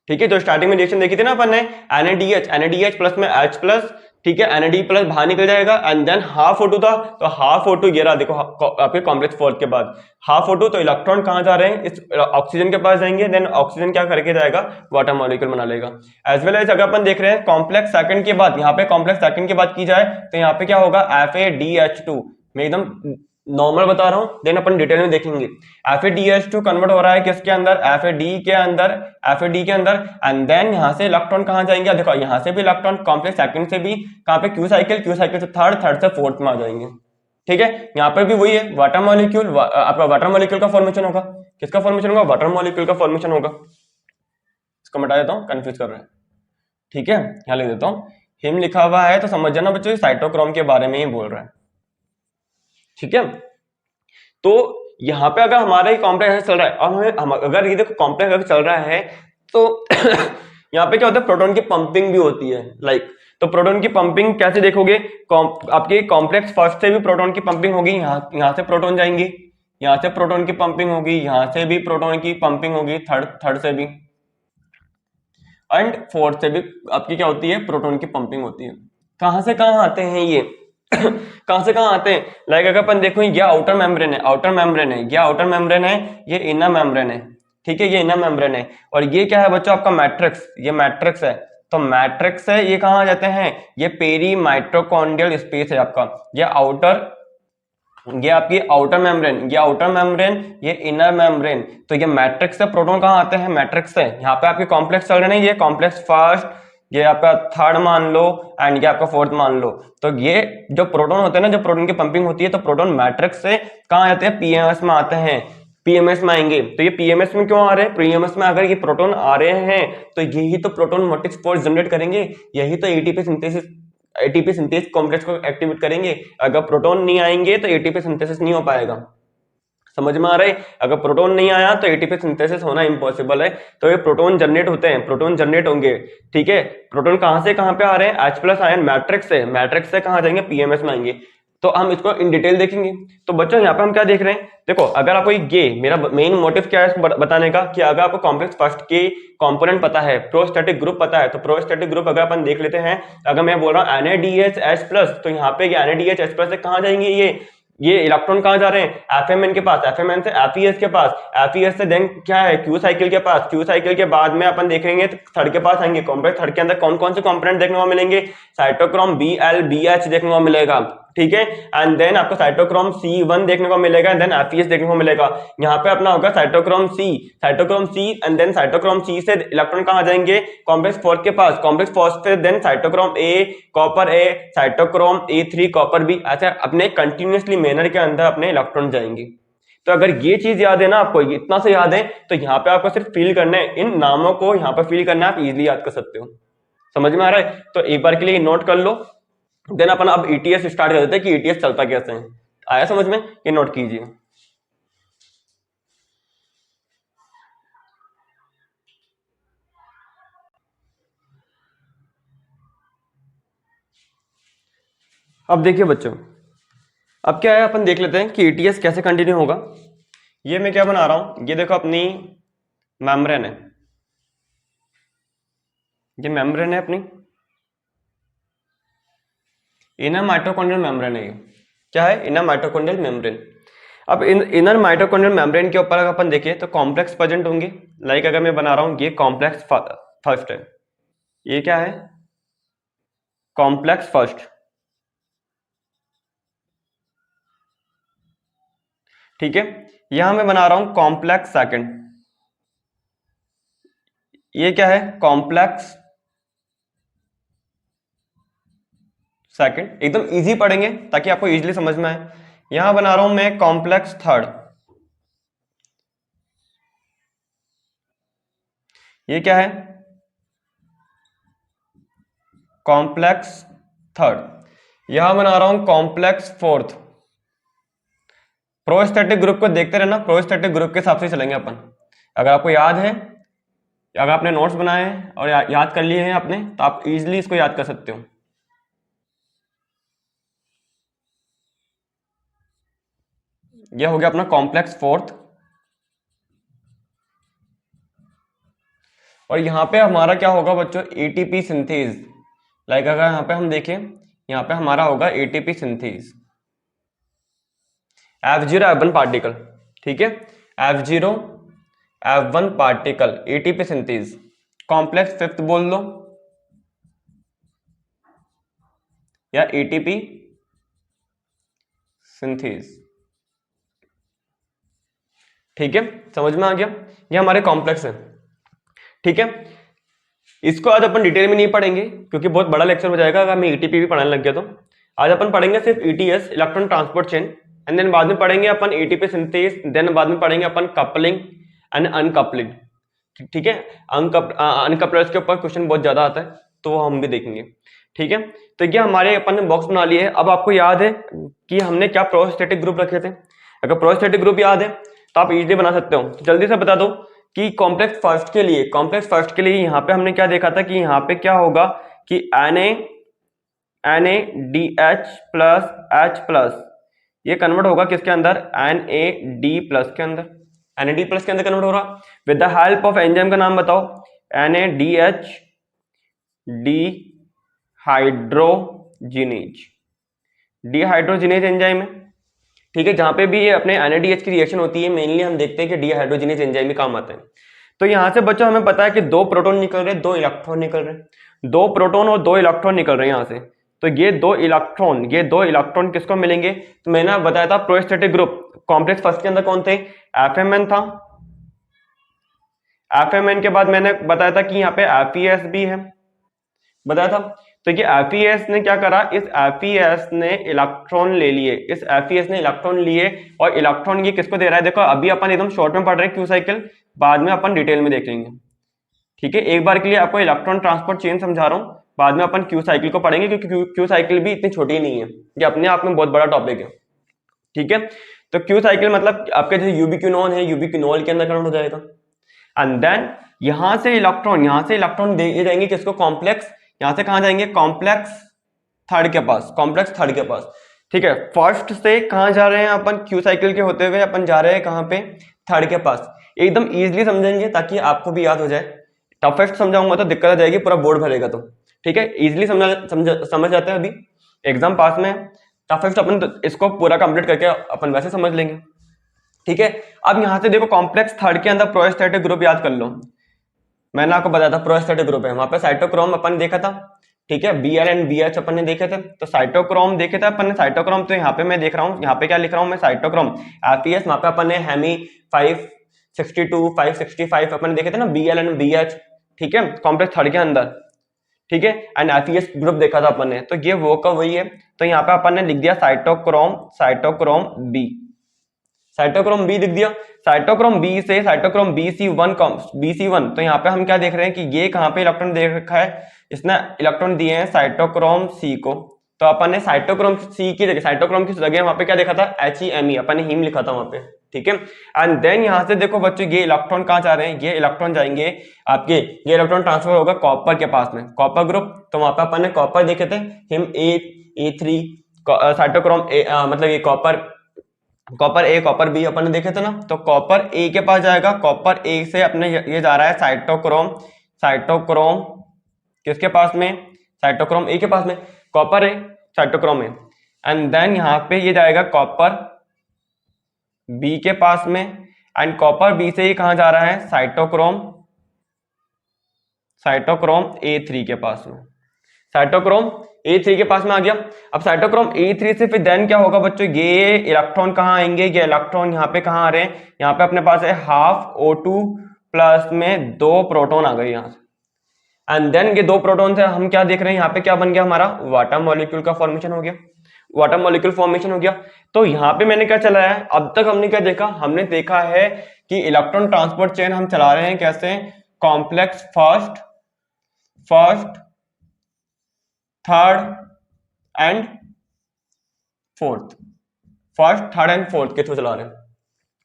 Speaker 1: ठीक है। तो स्टार्टिंग में रिएक्शन देखी थी ना अपन ने, NADH प्लस में H प्लस, ठीक है, NAD प्लस बाहर निकल जाएगा, एंड देन हाफ O2 था, तो हाफ O2 ये रहा, देखो आपके कॉम्प्लेक्स फोर्थ के बाद हाफ O2, तो इलेक्ट्रॉन कहां जा रहे हैं, इस ऑक्सीजन के पास जाएंगे, देन ऑक्सीजन क्या करके जाएगा, वाटर मॉलिक्यूल बना लेगा। एज वेल एज अगर अपन देख रहे हैं कॉम्प्लेक्स सेकंड के बाद, यहाँ पे कॉम्प्लेक्स सेकंड के बाद की जाए तो यहाँ पे क्या होगा, FADH2, मैं एकदम नॉर्मल बता रहा हूं, देन अपन डिटेल में देखेंगे। FADH2 कन्वर्ट हो रहा है किसके अंदर, FAD के अंदर, एंड देन यहां से इलेक्ट्रॉन कहां जाएंगे, देखो यहां से भी इलेक्ट्रॉन कॉम्प्लेक्स सेकंड से भी कहां पे, क्यू साइकिल से थर्ड, थर्ड से फोर्थ में आ जाएंगे, ठीक है। यहाँ पर भी वही है, वाटर मॉलिक्यूल, आपका वाटर मॉलिक्यूल का फॉर्मेशन होगा, किसका फॉर्मेशन होगा, वाटर मॉलिक्यूल का फॉर्मेशन होगा। इसको मिटा देता हूँ, कंफ्यूज कर रहे हैं, ठीक है। यहाँ लिख देता हूँ, हिम लिखा हुआ है तो समझ जाना बच्चों, साइटोक्रोम के बारे में ही बोल रहा है, ठीक है। तो यहाँ पे अगर हमारा ही कॉम्प्लेक्स चल रहा है, और हम अगर ये देखो कॉम्प्लेक्स अगर चल रहा है, तो यहाँ पे क्या होता है, प्रोटॉन की पंपिंग भी होती है, लाइक तो प्रोटॉन की पंपिंग कैसे देखोगे, आपके कॉम्प्लेक्स फर्स्ट से भी प्रोटॉन की पंपिंग होगी, यहाँ से प्रोटॉन जाएंगे, यहाँ से प्रोटॉन की पंपिंग होगी, यहाँ से भी प्रोटॉन की पंपिंग होगी, थर्ड से भी, एंड फोर्थ से भी आपकी क्या होती है, प्रोटॉन की पंपिंग होती है। कहां से कहां आते हैं ये कहां से कहां आते हैं, लाइक अगर अपन देखो, ये आउटर मेम्ब्रेन है, ये आउटर मेम्ब्रेन है, ये इनर मेम्ब्रेन है, ठीक है, ये इनर मेम्ब्रेन है, और ये क्या है बच्चों, आपका मैट्रिक्स, ये मैट्रिक्स है। तो मैट्रिक्स है, ये कहां आ जाते हैं, ये पेरी माइटोकॉन्ड्रियल स्पेस है आपका, ये आपकी आउटर मेम्ब्रेन, ये इनर मेम्ब्रेन। तो ये मैट्रिक्स से प्रोटॉन कहां आते हैं, मैट्रिक्स से। यहाँ पे आपके कॉम्प्लेक्स चल रहे हैं, ये कॉम्प्लेक्स फर्स्ट, ये आपका थर्ड मान लो, एंड ये आपका फोर्थ मान लो। तो ये जो प्रोटॉन होते हैं ना, जो प्रोटॉन की पंपिंग होती है, तो प्रोटॉन मैट्रिक्स से कहां आते हैं, पीएमएस में आते हैं, पीएमएस में आएंगे। तो ये पीएमएस में क्यों आ रहे हैं, पीएमएस में अगर ये प्रोटॉन आ रहे हैं तो यही तो प्रोटॉन मोटिव फोर्स जनरेट करेंगे, यही तो एटीपी सिंथेसिस कॉम्प्लेक्स को एक्टिवेट करेंगे। अगर प्रोटॉन नहीं आएंगे तो एटीपी सिंथेसिस नहीं हो पाएगा, समझ में आ रहा है। अगर प्रोटॉन नहीं आया तो एटीपी सिंथेसिस होना इम्पॉसिबल है। तो ये प्रोटॉन जनरेट होते हैं, प्रोटॉन जनरेट होंगे, ठीक है। प्रोटॉन कहां से कहां पे आ रहे हैं, H प्लस आयन मैट्रिक्स से कहां जाएंगे, पीएमएस में आएंगे। तो हम इसको इन डिटेल देखेंगे। तो बच्चों यहाँ पे हम क्या देख रहे हैं, देखो अगर आपको ये मेरा मेन मोटिव क्या है इसको बताने का, कि अगर आपको कॉम्प्लेक्स फर्स्ट के कंपोनेंट पता है, प्रोस्टैटिक ग्रुप पता है, तो प्रोस्टैटिक ग्रुप अगर अपन देख लेते हैं, अगर मैं बोल रहा हूँ NADH H+, तो यहाँ पे NADH H+ से कहां जाएंगे, ये इलेक्ट्रॉन कहाँ जा रहे हैं, एफएमएन के पास, एफएमएन से एफईएस के पास, एफईएस से देन क्या है, क्यू साइकिल के पास, क्यू साइकिल के बाद में अपन देखेंगे थर्ड के पास आएंगे। कॉम्प्लेक्स थर्ड के अंदर कौन कौन से कंपोनेंट देखने को मिलेंगे, साइटोक्रोम Bl BH देखने को मिलेगा, ठीक है। एंड देन आपको साइटोक्रोम C1 देखने को मिलेगा, देन एफईएस देखने को मिलेगा। यहाँ पे अपना होगा cytochrome C and then cytochrome C से इलेक्ट्रॉन कहाँ जाएंगे, कॉम्प्लेक्स 4 के पास, कॉम्प्लेक्स 4 से then cytochrome A copper A, cytochrome A3 copper B, ऐसे अपने कंटिन्यूअसली मैनर के अंदर अपने इलेक्ट्रॉन जाएंगे। तो अगर ये चीज याद है ना आपको, इतना से याद है, तो यहाँ पे आपको सिर्फ फील करना है, इन नामों को यहाँ पे फील करना है, आप इजीली याद कर सकते हो। समझ में आ रहा है? तो एक बार के लिए नोट कर लो, देन अपन अब ईटीएस स्टार्ट कर देते हैं कि ईटीएस चलता कैसे है। आया समझ में? ये नोट कीजिए। अब देखिए बच्चों, अब क्या है, अपन देख लेते हैं कि ईटीएस कैसे कंटिन्यू होगा। ये मैं क्या बना रहा हूं, ये देखो अपनी मेम्ब्रेन है, ये मेम्ब्रेन है अपनी, इनर माइटोकॉन्ड्रियल मेम्ब्रेन है। ये क्या है, इनर माइटोकॉन्ड्रियल मेम्ब्रेन। अब इनर माइटोकॉन्ड्रियल मेम्ब्रेन के ऊपर अगर अपन देखें तो कॉम्प्लेक्स प्रेजेंट होंगे। लाइक अगर मैं बना रहा हूं, ये कॉम्प्लेक्स फर्स्ट है, ये क्या है, कॉम्प्लेक्स फर्स्ट, ठीक है। यहां मैं बना रहा हूं कॉम्प्लेक्स सेकंड, ये क्या है, कॉम्प्लेक्स सेकंड। एकदम इजी पढ़ेंगे ताकि आपको इजीली समझ में आए। यहां बना रहा हूं मैं कॉम्प्लेक्स थर्ड, ये क्या है, कॉम्प्लेक्स थर्ड। यहां बना रहा हूं कॉम्प्लेक्स फोर्थ। प्रोस्थेटिक ग्रुप को देखते रहना, प्रोस्थेटिक ग्रुप के हिसाब से चलेंगे अपन। अगर आपको याद है, अगर आपने नोट्स बनाए हैं और याद कर लिए हैं आपने, तो आप इजीली इसको याद कर सकते हो। यह हो गया अपना कॉम्प्लेक्स फोर्थ, और यहां पे हमारा क्या होगा बच्चों, एटीपी सिंथेज। लाइक अगर यहां पे हम देखें, यहां पे हमारा होगा ATP synthase, F0 F1 particle, ठीक है, F0 F1 particle, ATP synthase. Complex fifth बोल लो, या एटीपी सिंथेज, ठीक है। समझ में आ गया? ये हमारे कॉम्प्लेक्स है, ठीक है। इसको आज अपन डिटेल में नहीं पढ़ेंगे क्योंकि बहुत बड़ा लेक्चर हो जाएगा अगर मैं ईटीपी भी पढ़ाने लग गया तो। आज अपन पढ़ेंगे सिर्फ ETS, electron transport chain, and then बाद में पढ़ेंगे अपन एटीपी सिंथेज, देन बाद में पढ़ेंगे अपन कपलिंग एंड अनकपलिंग, ठीक है। अनकपलर्स के ऊपर क्वेश्चन बहुत ज्यादा आता है तो वो हम भी देखेंगे, ठीक है। तो ये हमारे अपन ने बॉक्स बना लिए है। अब आपको याद है कि हमने क्या प्रोस्थेटिक ग्रुप रखे थे। अगर प्रोस्थेटिक ग्रुप याद है तो आप इजीली बना सकते हो। तो जल्दी से बता दो कि कॉम्प्लेक्स फर्स्ट के लिए, कॉम्प्लेक्स फर्स्ट के लिए यहाँ पे हमने क्या देखा था कि यहाँ पे क्या होगा कि NaDH प्लस H प्लस, ये कन्वर्ट होगा किसके अंदर, NAD प्लस के अंदर, NAD प्लस के अंदर कन्वर्ट हो रहा with the help of enzyme का नाम बताओ, NADH डिहाइड्रोजिनेज, डिहाइड्रोजिनेज एंजाइम है, ठीक है। जहां पे भी ये अपने NADH की रिएक्शन होती है मेनली हम देखते हैं कि डिहाइड्रोजिनेज एंजाइम में काम आता है। तो यहां से बच्चों हमें पता है कि 2 प्रोटॉन निकल रहे हैं, 2 इलेक्ट्रॉन निकल रहे हैं, 2 प्रोटॉन और 2 इलेक्ट्रॉन निकल रहे हैं यहां से। तो ये 2 इलेक्ट्रॉन किसको मिलेंगे, तो मैंने बताया था प्रोस्थेटिक ग्रुप कॉम्प्लेक्स फर्स्ट के अंदर कौन थे, एफएमएन था। एफएमएन के बाद मैंने बताया था कि यहाँ पे एफईएस भी है, बताया था। तो ये एफईएस ने क्या करा, इस एफईएस ने इलेक्ट्रॉन ले लिए, इस एफईएस ने इलेक्ट्रॉन लिए, और इलेक्ट्रॉन ये किसको दे रहा है, देखो अभी अपन एकदम शॉर्ट में पढ़ रहे हैं क्यू साइकिल, बाद में अपन डिटेल में देख लेंगे, ठीक है। एक बार के लिए आपको इलेक्ट्रॉन ट्रांसपोर्ट चेन समझा रहा हूं, बाद में अपन क्यू साइकिल को पढ़ेंगे क्योंकि क्यू साइकिल भी इतनी छोटी नहीं है, ये अपने आप में बहुत बड़ा टॉपिक है, ठीक है। तो क्यू साइकिल मतलब आपके जैसे यूबिक्विनोन है, यूबिक्विनोल के अंदर कन्वर्ट हो जाएगा, एंड देन यहां से इलेक्ट्रॉन दे जाएंगे किसको, कॉम्प्लेक्स, यहां से कहां जाएंगे, कॉम्प्लेक्स थर्ड के पास, कॉम्प्लेक्स थर्ड के पास, ठीक है। फर्स्ट से कहां जा रहे हैं अपन, क्यू साइकिल के होते हुए अपन जा रहे हैं कहां पे, थर्ड के पास। एकदम इजीली समझेंगे ताकि आपको भी याद हो जाए, टफेस्ट समझाऊंगा तो दिक्कत आ जाएगी, पूरा बोर्ड भरेगा तो, ठीक है। इजीली समझ जाते हैं, अभी एग्जाम पास में टफेस्ट अपन तो इसको पूरा कंप्लीट करके अपन वैसे समझ लेंगे, ठीक है। अब यहां से देखो कॉम्प्लेक्स थर्ड के अंदर प्रोस्टैटिक ग्रुप याद कर लो, मैंने आपको बताया था प्रोस्टैटिक ग्रुप है, वहां पे साइटोक्रोम अपन देखा था, ठीक है, Br एंड BH अपन ने देखे थे, तो साइटोक्रोम देखे थे अपन ने साइटोक्रोम, तो यहाँ पे मैं देख रहा हूँ, यहाँ पे क्या लिख रहा हूँ मैं साइटोक्रोम FeS, वहां पे अपन ने हेमी 562 565 अपन देखे थे ना Bl एंड BH, ठीक है, कॉम्प्लेक्स थर्ड के अंदर, ठीक है, एंड FeS ग्रुप देखा था अपन ने, तो ये वो का वही है। तो यहाँ पे अपन ने लिख दिया साइटोक्रोम B, साइटोक्रोम बी लिख दिया। साइटोक्रोम बी से साइटोक्रोम BC1, तो यहाँ पे हम क्या देख रहे हैं कि ये कहाँ पे इलेक्ट्रॉन दे रखा है, इसने इलेक्ट्रॉन दिए हैं साइटोक्रोम सी को, तो अपन ने साइटोक्रोम सी की जगह, साइटोक्रोम की जगह वहां पे क्या देखा था HEME, अपन ने हीम लिखा था वहां पे, ठीक है। एंड देन यहाँ से देखो बच्चों ये इलेक्ट्रॉन कहाँ जा रहे हैं, ये इलेक्ट्रॉन जाएंगे आपके, ये इलेक्ट्रॉन ट्रांसफर होगा कॉपर के पास में, कॉपर ग्रुप, तो वहां पे अपन ने कॉपर देखे थे हिम A3 साइटोक्रोम मतलब ये कॉपर ए कॉपर बी अपन ने देखे थे ना, तो कॉपर ए के पास जाएगा, कॉपर ए से अपने ये जा रहा है साइटोक्रोम किसके पास में, साइटोक्रोम ए के पास में, copper A cytochrome A, and then यहाँ पे ये जाएगा कॉपर बी के पास में, एंड कॉपर बी से ये कहां जा रहा है साइटोक्रोम A3 के पास में, साइटोक्रोम A3 के पास में आ गया। अब साइटोक्रोम A3 से फिर देन क्या होगा बच्चों, ये इलेक्ट्रॉन कहाँ आएंगे, ये इलेक्ट्रॉन यहाँ पे कहाँ आ रहे हैं, यहाँ पे अपने पास है हाफ O2 प्लस में 2 प्रोटॉन आ गए यहाँ से, एंड देन ये 2 प्रोटॉन से हम क्या देख रहे हैं, यहाँ पे क्या बन गया हमारा वाटर मॉलिक्यूल का फॉर्मेशन हो गया, वाटर मॉलिक्यूल फॉर्मेशन हो गया। तो यहाँ पे मैंने क्या चलाया है, अब तक हमने क्या देखा, हमने देखा है कि इलेक्ट्रॉन ट्रांसपोर्ट चेन हम चला रहे हैं कैसे, complex first third and fourth, के थ्रू चला रहे हैं,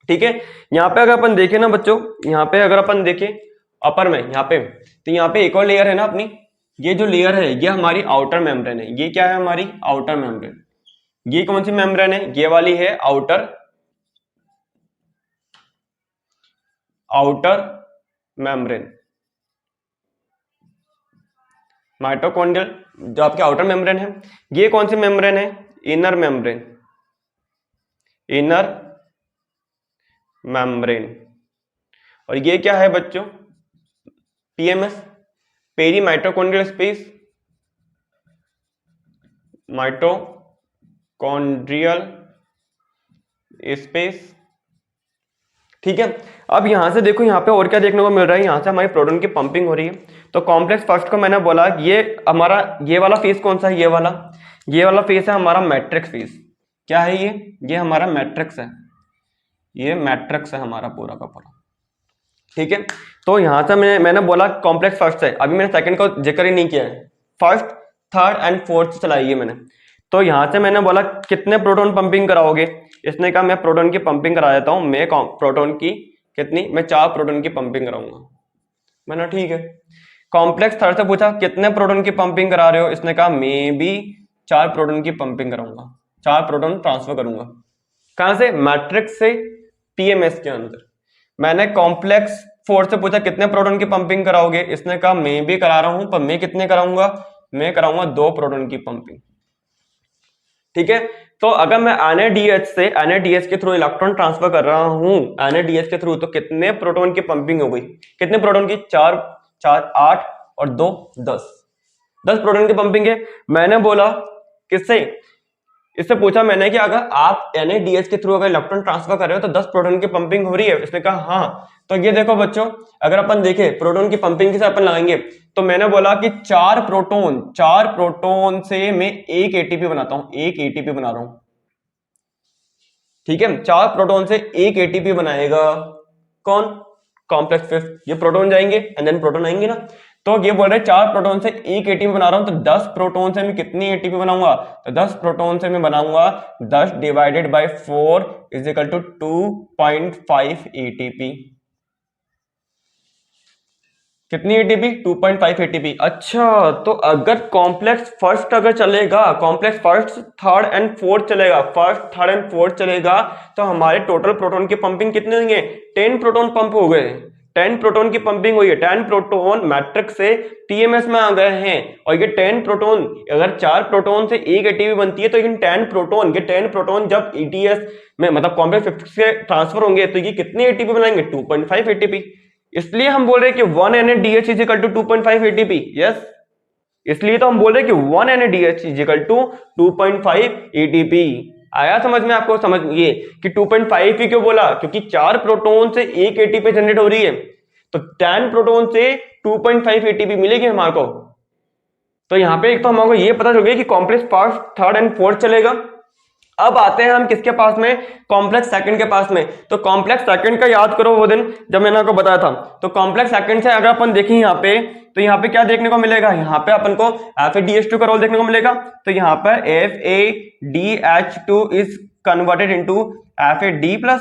Speaker 1: ठीक है। यहाँ पे अगर अपन देखें ना बच्चों, यहाँ पे अगर अपन देखें अपर में यहाँ पे, तो यहाँ पे एक और लेयर है ना अपनी, ये जो लेयर है ये हमारी आउटर मेम्ब्रेन है, ये क्या है हमारी आउटर मेम्ब्रेन, ये कौन सी मेम्ब्रेन है, ये वाली है आउटर मेम्ब्रेन, माइटोकॉन्ड्रियल जो आपके आउटर मेम्ब्रेन है, ये कौन सी मेम्ब्रेन है, इनर मेम्ब्रेन, और ये क्या है बच्चों PMS, पेरी माइटोकॉन्ड्रियल स्पेस, ठीक है। अब यहां से देखो, यहाँ पे और क्या देखने को मिल रहा है, यहां से हमारी प्रोटॉन की पंपिंग हो रही है। तो कॉम्प्लेक्स फर्स्ट को मैंने बोला ये हमारा, ये वाला फेस कौन सा है, ये वाला फेस है हमारा मैट्रिक्स फेस, क्या है ये हमारा मैट्रिक्स है, ये मैट्रिक्स है हमारा पूरा का पूरा, ठीक है। तो यहां से मैंने बोला कॉम्प्लेक्स फर्स्ट है, अभी मैंने सेकंड को जिक्र ही नहीं किया है, फर्स्ट थर्ड एंड फोर्थ चलाई है मैंने। तो यहां से मैंने बोला कितने प्रोटॉन पंपिंग कराओगे, इसने कहा मैं प्रोटॉन की पंपिंग करा देता हूं, मैं प्रोटॉन की कितनी, मैं 4 प्रोटॉन की पंपिंग कराऊंगा, मैंने ठीक है। कॉम्प्लेक्स थर्ड से पूछा कितने प्रोटॉन की पंपिंग करा रहे हो, इसने कहा मैं भी 4 प्रोटॉन की पंपिंग कराऊंगा, 4 प्रोटॉन ट्रांसफर करूंगा, कहां से, मैट्रिक्स से PMS के अंदर। मैंने कॉम्प्लेक्स फोर्थ से पूछा कितने प्रोटॉन की पंपिंग कराओगे, इसने कहा मैं भी करा रहा हूं, पर मैं कितने कराऊंगा, मैं कराऊंगा 2 प्रोटॉन की पंपिंग, ठीक है। तो अगर मैं NADH के थ्रू इलेक्ट्रॉन ट्रांसफर कर रहा हूं, NADH के थ्रू, तो कितने प्रोटॉन की पंपिंग हो गई, कितने प्रोटॉन की, 4 8 और 2 10 प्रोटॉन की पंपिंग है। मैंने बोला किससे, इससे पूछा मैंने कि अगर आप NADH के थ्रू अगर इलेक्ट्रॉन ट्रांसफर कर रहे हो तो 10 प्रोटॉन की पंपिंग हो रही है, इसने कहा हाँ। तो ये देखो बच्चों, अगर अपन देखें प्रोटॉन की पंपिंग किसे अपन लगाएंगे, तो मैंने बोला कि 4 प्रोटॉन से मैं 1 ATP बनाता हूं, 1 ATP बना रहा हूं, ठीक है। 4 प्रोटॉन से 1 ATP बनाएगा कौन, कॉम्प्लेक्स फिफ्थ, ये प्रोटॉन जाएंगे एंड देन प्रोटॉन आएंगे ना। तो ये बोल रहे 4 प्रोटॉन से 1 ATP बना रहा हूं, तो 10 प्रोटॉन से मैं कितनी ATP बनाऊंगा, तो 10 प्रोटॉन से मैं बनाऊंगा 10 divided by 4 is equal to 2.5 ATP, कितनी ATP, 2.5 ATP। अच्छा, तो अगर कॉम्प्लेक्स फर्स्ट अगर चलेगा, complex first third and fourth चलेगा, फर्स्ट थर्ड एंड फोर्थ चलेगा, तो हमारे टोटल प्रोटॉन की पंपिंग कितने होंगे, 10 प्रोटॉन पंप हो गए, 10 प्रोटॉन की पंपिंग हुई है, 10 प्रोटॉन मैट्रिक्स से टीएमएस में आ गए हैं, और ये 10 प्रोटॉन, अगर 4 प्रोटॉन से एक एटीपी बनती है तो ये 10 प्रोटॉन जब ईटीएस में मतलब कॉम्प्लेक्स 50 से ट्रांसफर होंगे तो ये कितने एटीपी बनाएंगे, 2.5 एटीपी। इसलिए हम बोल रहे हैं कि 1 NADH is equal to 2.5 ATP. Yes, इसलिए तो हम बोल रहे हैं कि 1 NADH is equal to 2.5 ATP. आया समझ में आपको? समझिए कि 2.5 ही क्यों बोला, क्योंकि 4 प्रोटॉन से एक एटीपी जनरेट हो रही है, तो 10 प्रोटॉन से 2.5 एटीपी मिलेगी हमारे को। तो यहाँ पे एक तो हमारे को ये पता चल गया कि complex first, third and fourth चलेगा। अब आते हैं हम किसके पास में, कॉम्प्लेक्स सेकंड के पास में। तो कॉम्प्लेक्स सेकंड का याद करो वो दिन जब मैंने आपको बताया था। तो कॉम्प्लेक्स सेकंड से अगर अपन देखें यहाँ पे, तो यहाँ पे क्या देखने को मिलेगा, यहाँ पे अपन को FADH2 का रोल देखने को मिलेगा। तो यहाँ पर FADH2 is converted into FAD plus.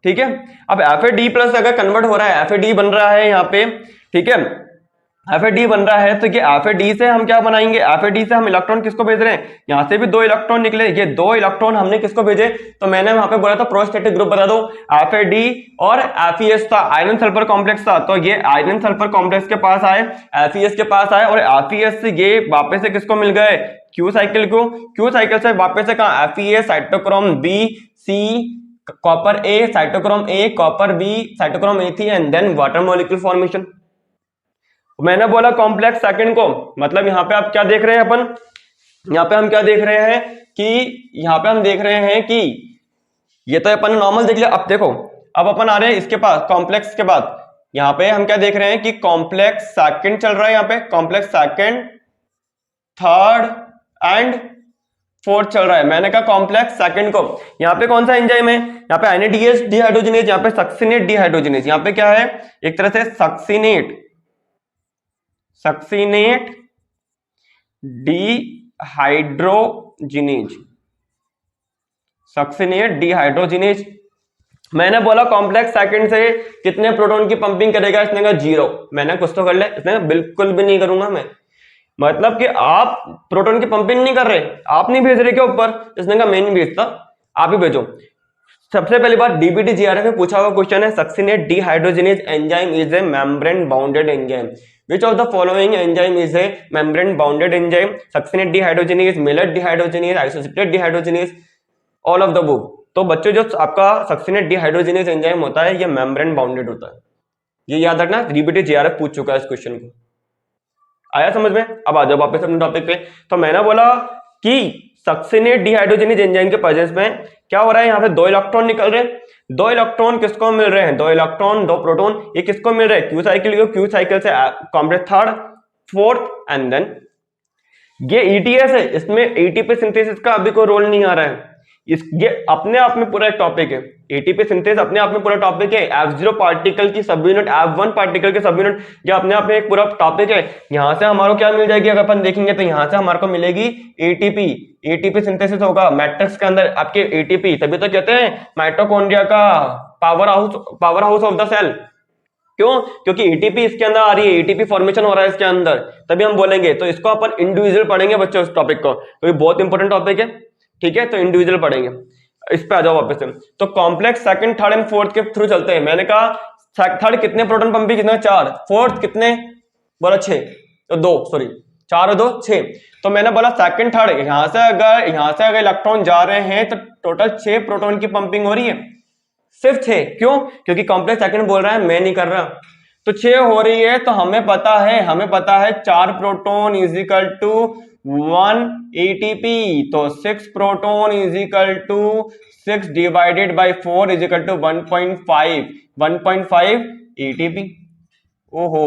Speaker 1: ठीक है, अब FAD प्लस अगर कन्वर्ट हो रहा है, FAD बन रहा है यहाँ पे, ठीक है, FAD बन रहा है, तो ये FAD से हम क्या बनाएंगे, FAD से हम इलेक्ट्रॉन किसको भेज रहे हैं, यहाँ से भी 2 इलेक्ट्रॉन निकले, ये 2 इलेक्ट्रॉन हमने किसको भेजे, तो मैंने वहां पे बोला था प्रोस्टेटिक ग्रुप बता दो, FAD और FES था, आयरन सल्फर कॉम्प्लेक्स था, तो ये आयरन सल्फर कॉम्प्लेक्स के पास आए, FES के पास आए, और FES से ये वापस से किसको मिल गए, क्यू साइकिल को, क्यू साइकिल से वापस से कहा FES cytochrome B C copper A cytochrome A copper B cytochrome A3 and then water molecule formation. मैंने बोला कॉम्प्लेक्स सेकंड को, मतलब यहाँ पे आप क्या देख रहे हैं, अपन यहाँ पे हम क्या देख रहे हैं कि यहाँ पे हम देख रहे हैं कि ये तो अपन नॉर्मल देख लिया। अब देखो, अब अपन आ रहे हैं इसके पास, कॉम्प्लेक्स के बाद यहाँ पे हम क्या देख रहे हैं कि कॉम्प्लेक्स सेकंड चल रहा है, यहाँ पे complex second, third and fourth चल रहा है। मैंने कहा कॉम्प्लेक्स सेकंड को, यहाँ पे कौन सा एंजाइम है, यहाँ पे NADH डिहाइड्रोजिनेज, यहाँ पे सक्सिनेट डिहाइड्रोजिनेज, यहाँ पे क्या है, एक तरह से सक्सिनेट डिहाइड्रोजिनेज। मैंने बोला कॉम्प्लेक्स सेकंड से कितने प्रोटॉन की पंपिंग करेगा, इसने कहा 0। मैंने कुछ तो कर लिया, इसने बिल्कुल भी नहीं करूंगा मैं, मतलब कि आप प्रोटॉन की पंपिंग नहीं कर रहे, आप नहीं भेज रहे क्या ऊपर, इसने कहा मैं नहीं भेजता, आप ही भेजो। सबसे पहली बात DBT GRF में पूछा हुआ क्वेश्चन है, succinate dehydrogenase enzyme is a membrane bounded enzyme, which of the following enzyme is a membrane bounded enzyme, succinate dehydrogenase, Maillard dehydrogenase, isocitrate dehydrogenase, all of the above। तो बच्चों जो आपका succinate dehydrogenase enzyme होता है ये membrane bounded होता है, ये याद रखना, DBT GRF पूछ चुका है इस क्वेश्चन को। आया समझ में? अब आ जाओ वापस अपने टॉपिक पे। तो मैंने बोला कि सक्सिनेट डिहाइड्रोजिनेज एंजाइम के प्रेजेंस में क्या हो रहा है, यहाँ पे 2 इलेक्ट्रॉन निकल रहे हैं, 2 इलेक्ट्रॉन किसको मिल रहे हैं, 2 इलेक्ट्रॉन 2 प्रोटॉन, ये किसको मिल रहे हैं, क्यू साइकिल को, क्यू साइकिल से complex third fourth and then ये ETS है, इसमें ATP सिंथेसिस का अभी कोई रोल नहीं आ रहा है, ये अपने आप में पूरा एक टॉपिक है, ATP सिंथेसिस अपने आप में पूरा टॉपिक है, F0 पार्टिकल की सब यूनिट, F1 पार्टिकल के सब यूनिट, ये अपने आप में एक पूरा टॉपिक है। यहाँ से हमारे को क्या मिल जाएगी, अगर अपन देखेंगे तो यहाँ से हमारे को मिलेगी ATP सिंथेसिस होगा मैट्रिक्स के अंदर आपके ATP, तभी तो कहते हैं माइटोकॉन्ड्रिया का power house of the cell. क्यों? क्योंकि ATP इसके अंदर आ रही है, ATP फॉर्मेशन हो रहा है इसके अंदर, तभी हम बोलेंगे। तो इसको अपन इंडिविजुअल पढ़ेंगे बच्चों इस टॉपिक को, तो ये बहुत इंपॉर्टेंट टॉपिक है, ठीक है, तो इंडिविजुअल पढ़ेंगे। इस पे आ जाओ वापस से। तो complex second, third and fourth के थ्रू चलते हैं। मैंने कहा थर्ड कितने प्रोटॉन पंपिंग, कितने 4, फोर्थ कितने बोला 6, तो 2 सॉरी 4 और 2 6। तो मैंने बोला सेकंड थर्ड यहां से अगर इलेक्ट्रॉन जा रहे हैं तो टोटल 6 प्रोटॉन की पंपिंग हो रही है, सिर्फ 6। क्यों? क्योंकि कॉम्प्लेक्स सेकंड बोल रहा है मैं नहीं कर रहा, तो 6 हो रही है। तो हमें पता है 4 proton is equal to 1 ATP, तो 6 proton is equal to 6 divided by 4 is equal to 1.5 ATP। ओहो,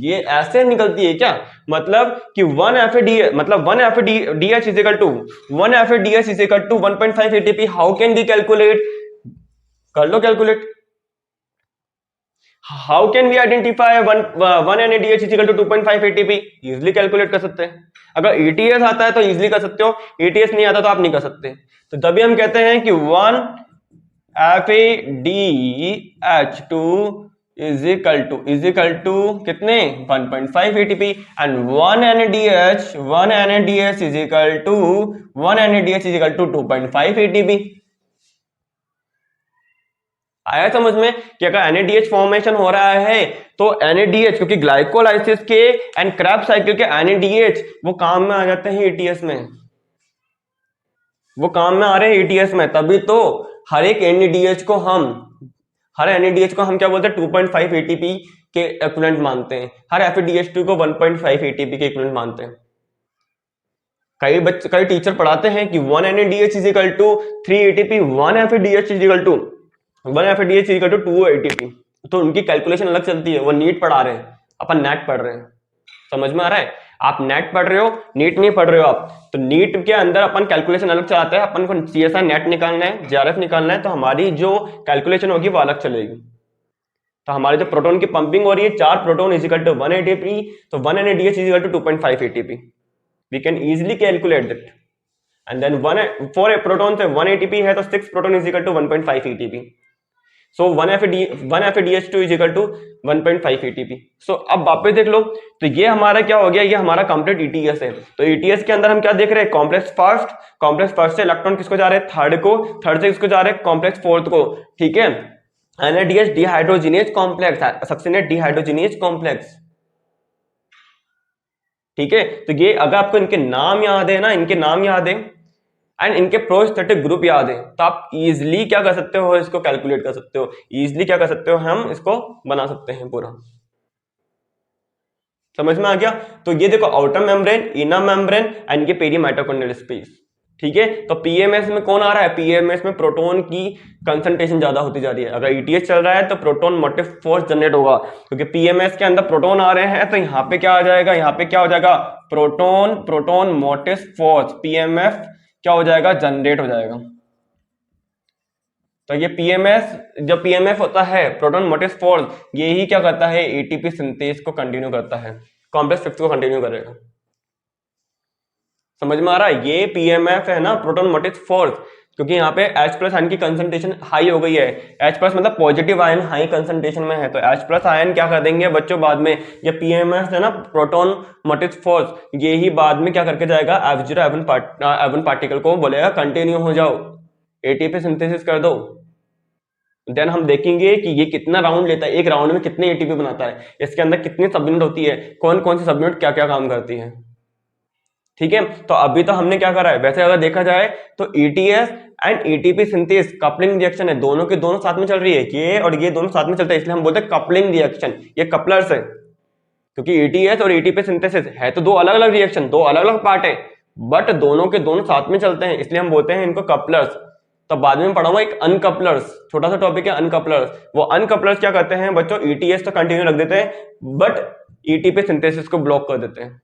Speaker 1: ये ऐसे निकलती है क्या? मतलब कि 1 FADH is equal to 1.5 ATP। How can we calculate? कर लो calculate. How can we identify 1 NADH is equal to 2.5 ATP? Easily calculate कर सकते हैं। अगर ETS आता है तो इजिली कर सकते हो, ETS नहीं आता तो आप नहीं कर सकते। तो तभी हम कहते हैं कि 1 FADH2 इज इक्वल टू कितने 1.5 ATP and 1 NADH is equal to 2.5 ATP। आया समझ में कि अगर NADH फॉर्मेशन हो रहा है तो NADH, क्योंकि ग्लाइकोलाइसिस के एंड क्रैब्स साइकिल के NADH वो काम में आ जाते हैं ETS में, वो काम में आ रहे हैं ETS में, तभी तो हर एक NADH को हम क्या बोलते हैं 2.5 ATP के इक्विवेलेंट मानते हैं, हर FADH2 को 1.5 ATP के इक्विवेलेंट मानते हैं। कई टीचर पढ़ाते हैं कि 1 NADH is equal to 3 ATP, 1 FADH is equal to 2 ATP, तो उनकी कैलकुलेशन अलग चलती है, वो नीट पढ़ा रहे हैं, अपन नेट पढ़ रहे हैं। समझ में आ रहा है? आप नेट पढ़ रहे हो, नीट नहीं पढ़ रहे हो आप, तो नीट के अंदर अपन कैलकुलेशन अलग चलाते हैं, अपन को CSI नेट निकालना है, JRF निकालना है, तो हमारी जो कैलकुलेशन होगी वो अलग चलेगी। तो हमारे जो प्रोटॉन की पंपिंग हो रही है 4 proton is equal to 1 ATP, तो 1 NADH is equal to 2.5 ATP, we can easily calculate that. And then 4 proton से 1 ATP है तो 6 proton is equal to 1.5 ATP, so 1 FADH2 is equal to 1.5 ATP। So अब वापस देख लो, तो ये हमारा क्या हो गया, ये हमारा कंप्लीट ETS है। तो ETS के अंदर हम क्या देख रहे हैं, कॉम्प्लेक्स फर्स्ट से इलेक्ट्रॉन किसको जा रहे हैं, थर्ड को, थर्ड से किसको जा रहे हैं, कॉम्प्लेक्स फोर्थ को, ठीक है। NADH dehydrogenase complex, succinate dehydrogenase complex, ठीक है। तो ये अगर आपको इनके नाम याद है ना, इनके नाम याद है एंड इनके प्रोस्थेटिक ग्रुप याद है, तो आप इजिली क्या कर सकते हो, इसको कैलकुलेट कर सकते हो, इजिली क्या कर सकते हो, हम इसको बना सकते हैं पूरा। समझ में आ गया? तो ये देखो outer membrane, inner membrane and इनके पेरी माइटोकॉन्ड्रियल स्पेस, ठीक है। तो PMS में कौन आ रहा है, PMS में प्रोटॉन की कंसंट्रेशन ज्यादा होती जा रही है। अगर ETS चल रहा है तो प्रोटॉन मोटिव फोर्स जनरेट होगा, क्योंकि PMS के अंदर प्रोटॉन आ रहे हैं, तो यहाँ पे क्या आ जाएगा, यहाँ पे क्या हो जाएगा, प्रोटॉन मोटिव फोर्स PMF क्या हो जाएगा, जनरेट हो जाएगा। तो ये PMS, जब PMF होता है प्रोटॉन मोटिव फोर्स, ये ही क्या करता है, ATP सिंथेस को कंटिन्यू करता है, कॉम्प्लेक्स 5 को कंटिन्यू करेगा। समझ में आ रहा है? ये PMF है ना, प्रोटॉन मोटिव फोर्स, क्योंकि यहाँ पे H+ आयन की कंसंट्रेशन हाई हो गई है, H+ मतलब पॉजिटिव आयन हाई कंसंट्रेशन में है, तो H+ आयन क्या कर देंगे बच्चों बाद में, ये PMS है ना, प्रोटॉन मोटिव फोर्स, ये ही बाद में क्या करके जाएगा, F0 F1 पार्टिकल को बोलेगा कंटिन्यू हो जाओ, ATP सिंथेसिस कर दो। देन हम देखेंगे कि ये कितना राउंड लेता है, एक राउंड में कितने ATP बनाता है, इसके अंदर कितनी सब यूनिट होती है, कौन कौन सी सब यूनिट क्या क्या काम करती है, ठीक है। तो अभी तो हमने क्या करा है, वैसे अगर देखा जाए तो ETS and ATP synthase coupling reaction है, दोनों के दोनों साथ में चल रही है, ये और ये दोनों साथ में चलते हैं, इसलिए हम बोलते हैं कपलिंग रिएक्शन, ये कपलर्स है, क्योंकि ETS और ATP सिंथेसिस है तो दो अलग अलग रिएक्शन, दो अलग अलग पार्ट है, बट दोनों के दोनों साथ में चलते हैं, इसलिए हम बोलते हैं इनको कपलर्स। तो बाद में पढ़ाऊंगा एक अनकपलर्स, छोटा सा टॉपिक है अनकपलर्स। वो अनकपलर्स क्या करते हैं बच्चों, ETS तो कंटिन्यू रख देते हैं बट ATP सिंथेसिस को ब्लॉक कर देते हैं,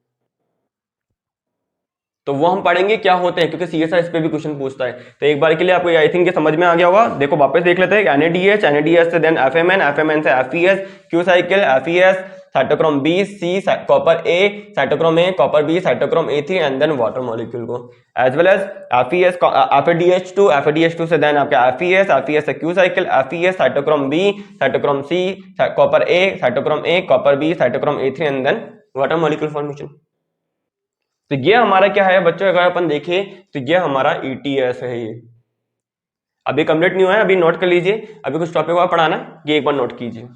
Speaker 1: तो वो हम पढ़ेंगे क्या होते हैं, क्योंकि CSI इस पे भी क्वेश्चन पूछता है। तो एक बार के लिए आपको आई थिंक ये समझ में आ गया होगा। देखो वापस देख लेते हैं, NADH से देन FMN से FES, Q cycle FES, cytochrome B C, copper A, cytochrome A, copper B, cytochrome A3 and then water molecule को, as well as FES, FADH2 से देन आपका FES से Q cycle, FES cytochrome B, cytochrome C, copper A, cytochrome A, copper B, cytochrome A3 and then water molecule formation. तो ये हमारा क्या है बच्चों, अगर अपन देखें तो ये हमारा ETS है। ये अभी कंप्लीट नहीं हुआ है, अभी नोट कर लीजिए, अभी कुछ टॉपिक और पढ़ाना, ये एक बार नोट कीजिए।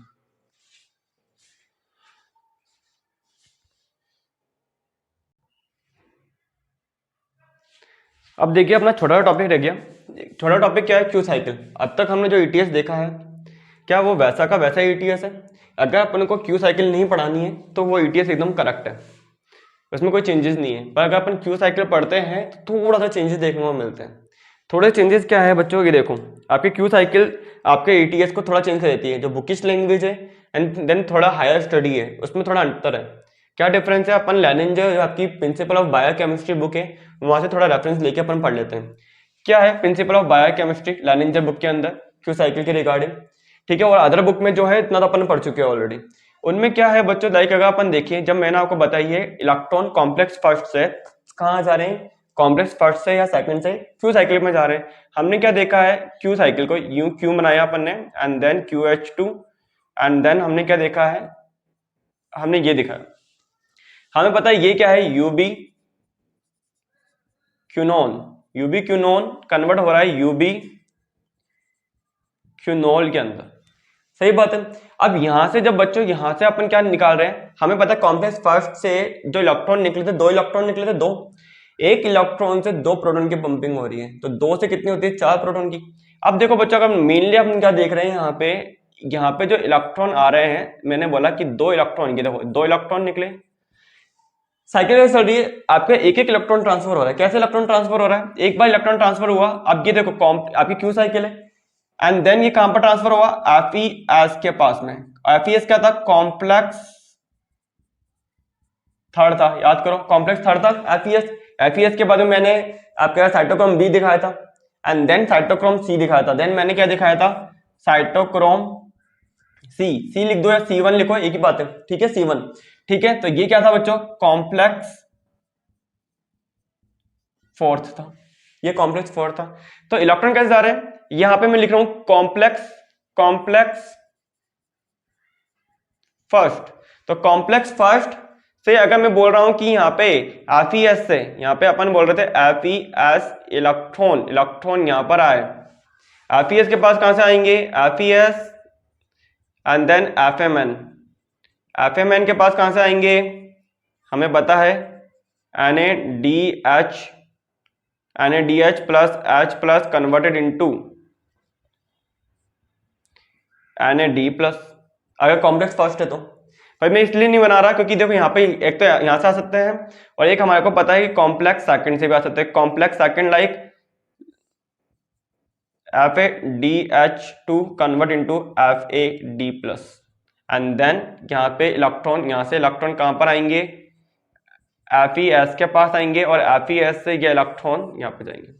Speaker 1: अब देखिए अपना छोटा टॉपिक रह गया, छोटा टॉपिक क्या है, क्यू साइकिल। अब तक हमने जो ETS देखा है क्या वो वैसा का वैसा ETS है। अगर अपन को क्यू साइकिल नहीं पढ़ानी है तो वो ETS एकदम करेक्ट है, उसमें कोई चेंजेस नहीं है। पर अगर अपन क्यू साइकिल पढ़ते हैं तो थोड़ा सा चेंजेस देखने को मिलते हैं। थोड़े चेंजेस क्या है बच्चों, ये देखो आपके क्यू साइकिल आपके ETS को थोड़ा चेंज कर देती है, जो बुकिश लैंग्वेज है एंड देन थोड़ा हायर स्टडी है उसमें थोड़ा अंतर है। क्या डिफरेंस है, अपन लेनिंजर जो आपकी प्रिंसिपल ऑफ बायोकेमिस्ट्री बुक है वहां से थोड़ा रेफरेंस लेके अपन पढ़ लेते हैं। क्या है प्रिंसिपल ऑफ बायोकेमिस्ट्री लेनिंजर बुक के अंदर क्यू साइकिल के रिगार्डिंग, ठीक है। और अदर बुक में जो है इतना तो अपन पढ़ चुके हैं ऑलरेडी। उनमें क्या है बच्चों, लाइक अगर अपन देखिए, जब मैंने आपको बताई है इलेक्ट्रॉन कॉम्प्लेक्स फर्स्ट से कहाँ जा रहे हैं, कॉम्प्लेक्स फर्स्ट से या सेकंड से क्यू साइकिल में जा रहे हैं। हमने क्या देखा है, क्यू साइकिल को यूं क्यू बनाया अपन ने and then QH2 and then हमने क्या देखा है, हमने ये देखा, हमें पता है ये क्या है, UB क्यूनोन कन्वर्ट हो रहा है UB क्यूनोल के अंदर। सही बात है। अब यहां से जब बच्चों यहां से अपन क्या निकाल रहे हैं, हमें पता है कॉम्प्लेक्स फर्स्ट से जो इलेक्ट्रॉन निकले थे, 2 इलेक्ट्रॉन निकले थे, 2। एक इलेक्ट्रॉन से 2 प्रोटॉन की पंपिंग हो रही है, तो 2 से कितनी होती है, 4 प्रोटॉन की। अब देखो बच्चों, अगर मेनली अपन क्या देख रहे हैं यहाँ पे जो इलेक्ट्रॉन आ रहे हैं, मैंने बोला कि 2 इलेक्ट्रॉन, ये देखो 2 इलेक्ट्रॉन निकले। साइकिल कैसे चल रही है, आपका एक एक इलेक्ट्रॉन ट्रांसफर हो रहा है। कैसे इलेक्ट्रॉन ट्रांसफर हो रहा है, एक बार इलेक्ट्रॉन ट्रांसफर हुआ, अब ये देखो आपकी क्यू साइकिल है, एंड देन ये कहां पर ट्रांसफर हुआ, एफईएस के पास में। एफईएस क्या था, कॉम्प्लेक्स थर्ड था, याद करो कॉम्प्लेक्स थर्ड था एफईएस। एफईएस के बाद में मैंने आपका साइटोक्रोम बी दिखाया था, एंड देन साइटोक्रोम सी दिखाया था, देन मैंने क्या दिखाया था, साइटोक्रोम सी लिख दो या C1 लिखो, एक ही बात है, ठीक है, C1। ठीक है, तो ये क्या था बच्चों, कॉम्प्लेक्स फोर्थ था, ये कॉम्प्लेक्स फोर्थ था। तो इलेक्ट्रॉन कैसे जा रहे हैं, यहां पे मैं लिख रहा हूं कॉम्प्लेक्स फर्स्ट। तो कॉम्प्लेक्स फर्स्ट से अगर मैं बोल रहा हूं कि यहाँ पे एफईएस से, यहाँ पे अपन बोल रहे थे एफईएस इलेक्ट्रॉन यहां पर आए, एफईएस के पास कहां से आएंगे, एफईएस एंड देन एफएमएन के पास कहां से आएंगे, हमें पता है NADH plus H plus converted into NAD plus, अगर कॉम्प्लेक्स फर्स्ट है तो। भाई मैं इसलिए नहीं बना रहा क्योंकि देखो यहाँ पे एक तो यहाँ से आ सकते हैं, और एक हमारे को पता है कि कॉम्प्लेक्स सेकंड से भी आ सकते हैं। Complex second like FADH2 convert into FAD plus, and then यहाँ पे इलेक्ट्रॉन, यहाँ से इलेक्ट्रॉन कहां पर आएंगे, एफईएस के पास आएंगे, और एफईएस से ये इलेक्ट्रॉन यहाँ पे जाएंगे।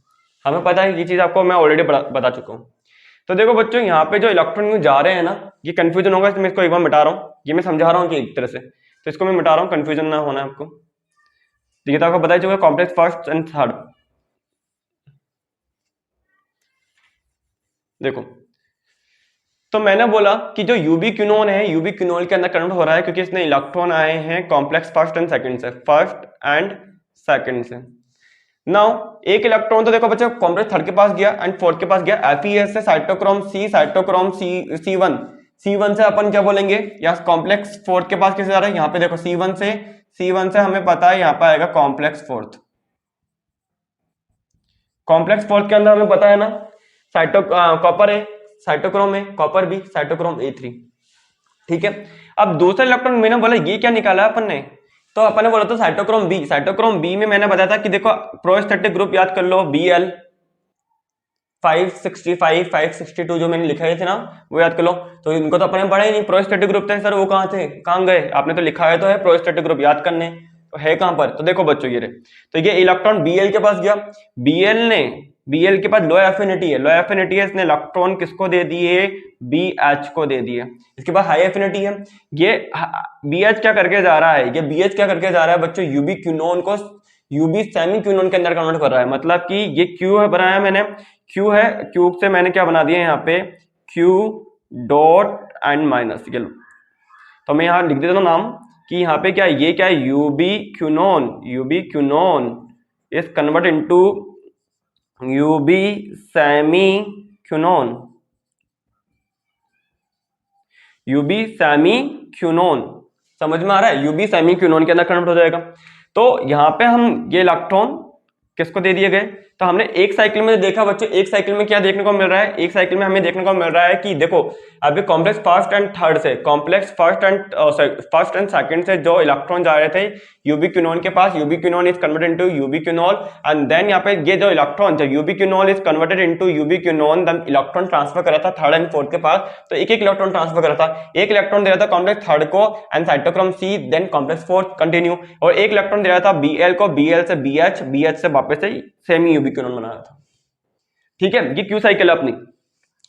Speaker 1: हमें पता है, ये चीज आपको मैं ऑलरेडी बता चुका हूँ। तो देखो बच्चों, यहाँ पे जो इलेक्ट्रॉन जा रहे हैं ना, ये कंफ्यूजन होगा, मैं इसको एक बार मिटा रहा हूँ, ये मैं समझा रहा हूँ कि एक तरह से, तो इसको मैं मिटा रहा हूँ, कंफ्यूजन ना होना आपको। तो ये तो आपको पता ही चुका, कॉम्प्लेक्स फर्स्ट एंड थर्ड। देखो, तो मैंने बोला कि जो यूबी क्यूनोन है, यूबी क्यूनोन के अंदर कन्वर्ट हो रहा है क्योंकि इसने इलेक्ट्रॉन आए हैं कॉम्प्लेक्स फर्स्ट एंड सेकंड से। नाउ एक इलेक्ट्रॉन तो देखो बच्चों कॉम्प्लेक्स थर्ड के पास गया एंड फोर्थ के पास गया, एफईएस से साइटोक्रोम C1 से अपन क्या बोलेंगे, या कॉम्प्लेक्स फोर्थ के पास किसे जा रहा है, यहाँ पे देखो C1 से हमें पता है यहाँ पे आएगा कॉम्प्लेक्स फोर्थ। कॉम्प्लेक्स फोर्थ के अंदर हमें पता है ना, कॉपर है, साइटोक्रोम है, कॉपर बी, साइटोक्रोम A3। ठीक है, अब दूसरा इलेक्ट्रॉन मैंने बोला ये क्या निकाला है अपन ने, तो अपन ने बोला था साइटोक्रोम बी में मैंने बताया था कि देखो प्रोस्थेटिक ग्रुप याद कर लो, Bl 565 562 जो मैंने लिखे थे ना, वो याद कर लो। तो इनको तो अपने पढ़ा ही नहीं, प्रोस्थेटिक ग्रुप थे सर, वो कहाँ थे, कहाँ गए, आपने तो लिखा है तो है प्रोस्थेटिक ग्रुप याद करने, तो है कहां पर, तो देखो बच्चों ये रहे। तो ये इलेक्ट्रॉन Bl के पास गया, Bl के पास लो एफिनिटी है, इसने इलेक्ट्रॉन किसको दे दिए, BH को दे दिए। इसके पास हाई एफिनिटी है, ये BH क्या करके जा रहा है, ये BH क्या करके जा रहा है बच्चों, यूबी क्यूनोन को यूबी सेमी क्यूनोन के अंदर कन्वर्ट कर रहा है। मतलब कि ये क्यू है बनाया मैंने, क्यू है, क्यूब से मैंने क्या बना दिया यहाँ पे, क्यू डॉट एंड माइनस, ये लो। तो मैं यहाँ लिख देता हूँ नाम कि यहाँ पे क्या है, ये क्या है, ubiquinone is convert into ubisemiquinone, समझ में आ रहा है, यूबी सेमी क्यूनोन के अंदर कन्वर्ट हो जाएगा। तो यहाँ पे हम ये इलेक्ट्रॉन किसको दे दिए गए, तो हमने एक साइकिल में देखा बच्चों, एक साइकिल में क्या देखने को मिल रहा है, एक साइकिल में हमें देखने को मिल रहा है कि देखो अभी कॉम्प्लेक्स फर्स्ट एंड थर्ड से, कॉम्प्लेक्स फर्स्ट एंड सेकंड से जो इलेक्ट्रॉन जा रहे थे यूबी क्यूनोन के पास, ubiquinone is converted into ubiquinol, and then यहाँ पे ये जो इलेक्ट्रॉन थे ubiquinol is converted into ubiquinone, then electron transfer करा था थर्ड एंड फोर्थ के पास। तो एक एक इलेक्ट्रॉन ट्रांसफर करा था, एक इलेक्ट्रॉन दे रहा था कॉम्प्लेक्स थर्ड को and cytochrome C, then complex fourth continue, और एक इलेक्ट्रॉन दे रहा था Bl को, Bl से BH से वापस से सेमी यूबी क्यूनोन बना रहा था। ठीक है, ये क्यू साइकिल अपनी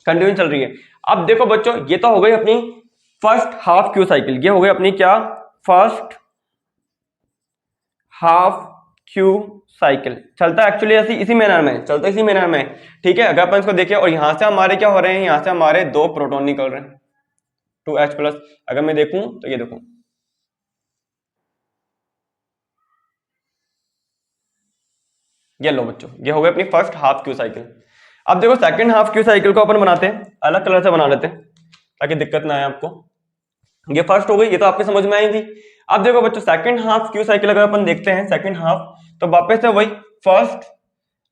Speaker 1: कंटिन्यू चल रही है। अब देखो बच्चों, ये तो हो गई अपनी फर्स्ट हाफ क्यू साइकिल, ये हो गई अपनी क्या, फर्स्ट हाफ क्यू साइकिल। चलता है एक्चुअली ऐसी इसी मैनर में, चलता है इसी मैनर में। ठीक है, अगर अपन इसको देखें, और यहां से हमारे क्या हो रहे हैं, यहां से हमारे 2 प्रोटॉन निकल रहे हैं 2H प्लस। अगर मैं देखूं तो ये देखो, ये लो बच्चों, ये हो गई अपनी फर्स्ट हाफ क्यू साइकिल। अब देखो सेकंड हाफ क्यू साइकिल को अपन बनाते हैं, अलग कलर से बना लेते हैं ताकि दिक्कत ना आए आपको। ये फर्स्ट हो गई, ये तो आपके समझ में आएगी। अब देखो बच्चों सेकंड हाफ क्यू साइकिल अगर अपन देखते हैं सेकंड हाफ, तो वापस से वही फर्स्ट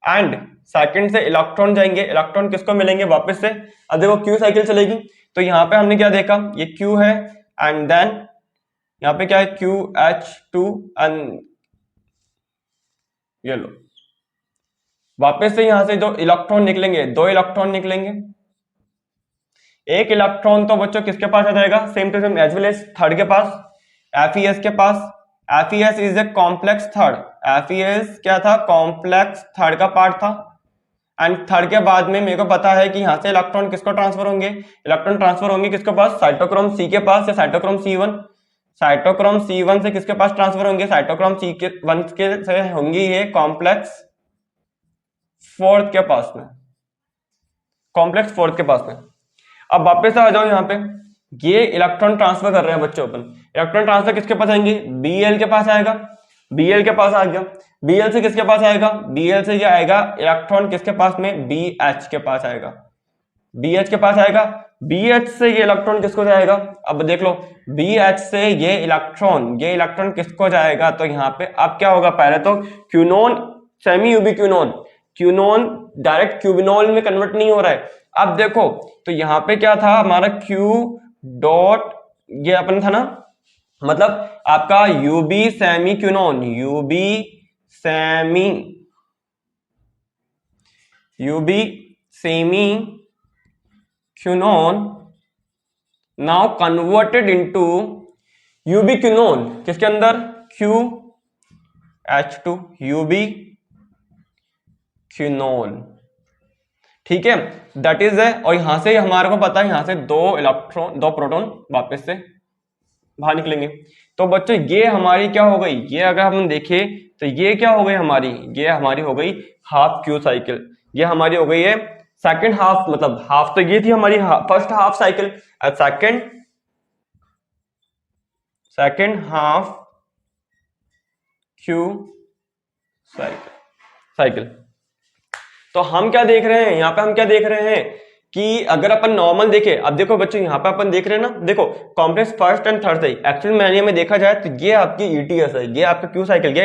Speaker 1: एंड सेकंड से इलेक्ट्रॉन जाएंगे, इलेक्ट्रॉन किसको मिलेंगे वापस से। अब देखो क्यू साइकिल चलेगी, तो यहाँ पे हमने क्या देखा, ये क्यू है एंड देन यहाँ पे क्या है QH2 एंड ये लो वापस से यहां से जो इलेक्ट्रॉन निकलेंगे, 2 इलेक्ट्रॉन निकलेंगे। एक इलेक्ट्रॉन तो बच्चों किसके पास आ जाएगा, same to same as well as third के पास, FeS के पास। FeS is a complex third, FeS क्या था, कॉम्प्लेक्स थर्ड का पार्ट था। एंड थर्ड के बाद में मेरे को पता है कि यहां से इलेक्ट्रॉन किसको ट्रांसफर होंगे, इलेक्ट्रॉन ट्रांसफर होंगे किसके पास, साइटोक्रोम C के पास या साइटोक्रोम C1। साइटोक्रोम C1 से किसके पास ट्रांसफर होंगे, साइटोक्रोम C1 के से होंगी ये कॉम्प्लेक्स फोर्थ के पास में, कॉम्प्लेक्स फोर्थ के पास में। अब वापस आ जाओ यहाँ पे, ये इलेक्ट्रॉन ट्रांसफर कर रहे हैं बच्चों अपन, इलेक्ट्रॉन ट्रांसफर किसके पास आएंगे, Bl के पास आएगा, Bl के पास आ गया। Bl से किसके पास आएगा, Bl से ये आएगा इलेक्ट्रॉन किसके पास में, BH के पास आएगा, BH के पास आएगा। BH से ये इलेक्ट्रॉन किसको जाएगा, अब देख लो BH से ये इलेक्ट्रॉन किसको जाएगा, तो यहाँ पे अब क्या होगा, पहले तो quinone semi ubiquinone direct ubiquinol में कन्वर्ट नहीं हो रहा है। अब देखो तो यहाँ पे क्या था हमारा Q डॉट, ये अपन था ना, मतलब आपका ubisemiquinone, ubisemiquinone now converted into ubiquinone, किसके अंदर, QH2 यूबी क्यूनोन, ठीक है, दैट इज है। और यहां से हमारे को पता है यहां से 2 प्रोटॉन वापस से बाहर निकलेंगे। तो बच्चों ये हमारी क्या हो गई, ये अगर हम देखें तो ये क्या हो गई हमारी, ये हमारी हो गई हाफ क्यू साइकिल, ये हमारी हो गई है सेकंड हाफ, मतलब हाफ तो ये थी हमारी first half cycle, second half Q cycle. तो हम क्या देख रहे हैं यहाँ पे, हम क्या देख रहे हैं कि अगर अपन नॉर्मल देखें, अब देखो बच्चों यहाँ पे अपन देख रहे हैं ना, देखो कॉम्प्लेक्स फर्स्ट एंड थर्ड से एक्चुअल मायने में देखा जाए तो ये आपकी ETS है, ये आपका क्यू साइकिल, ये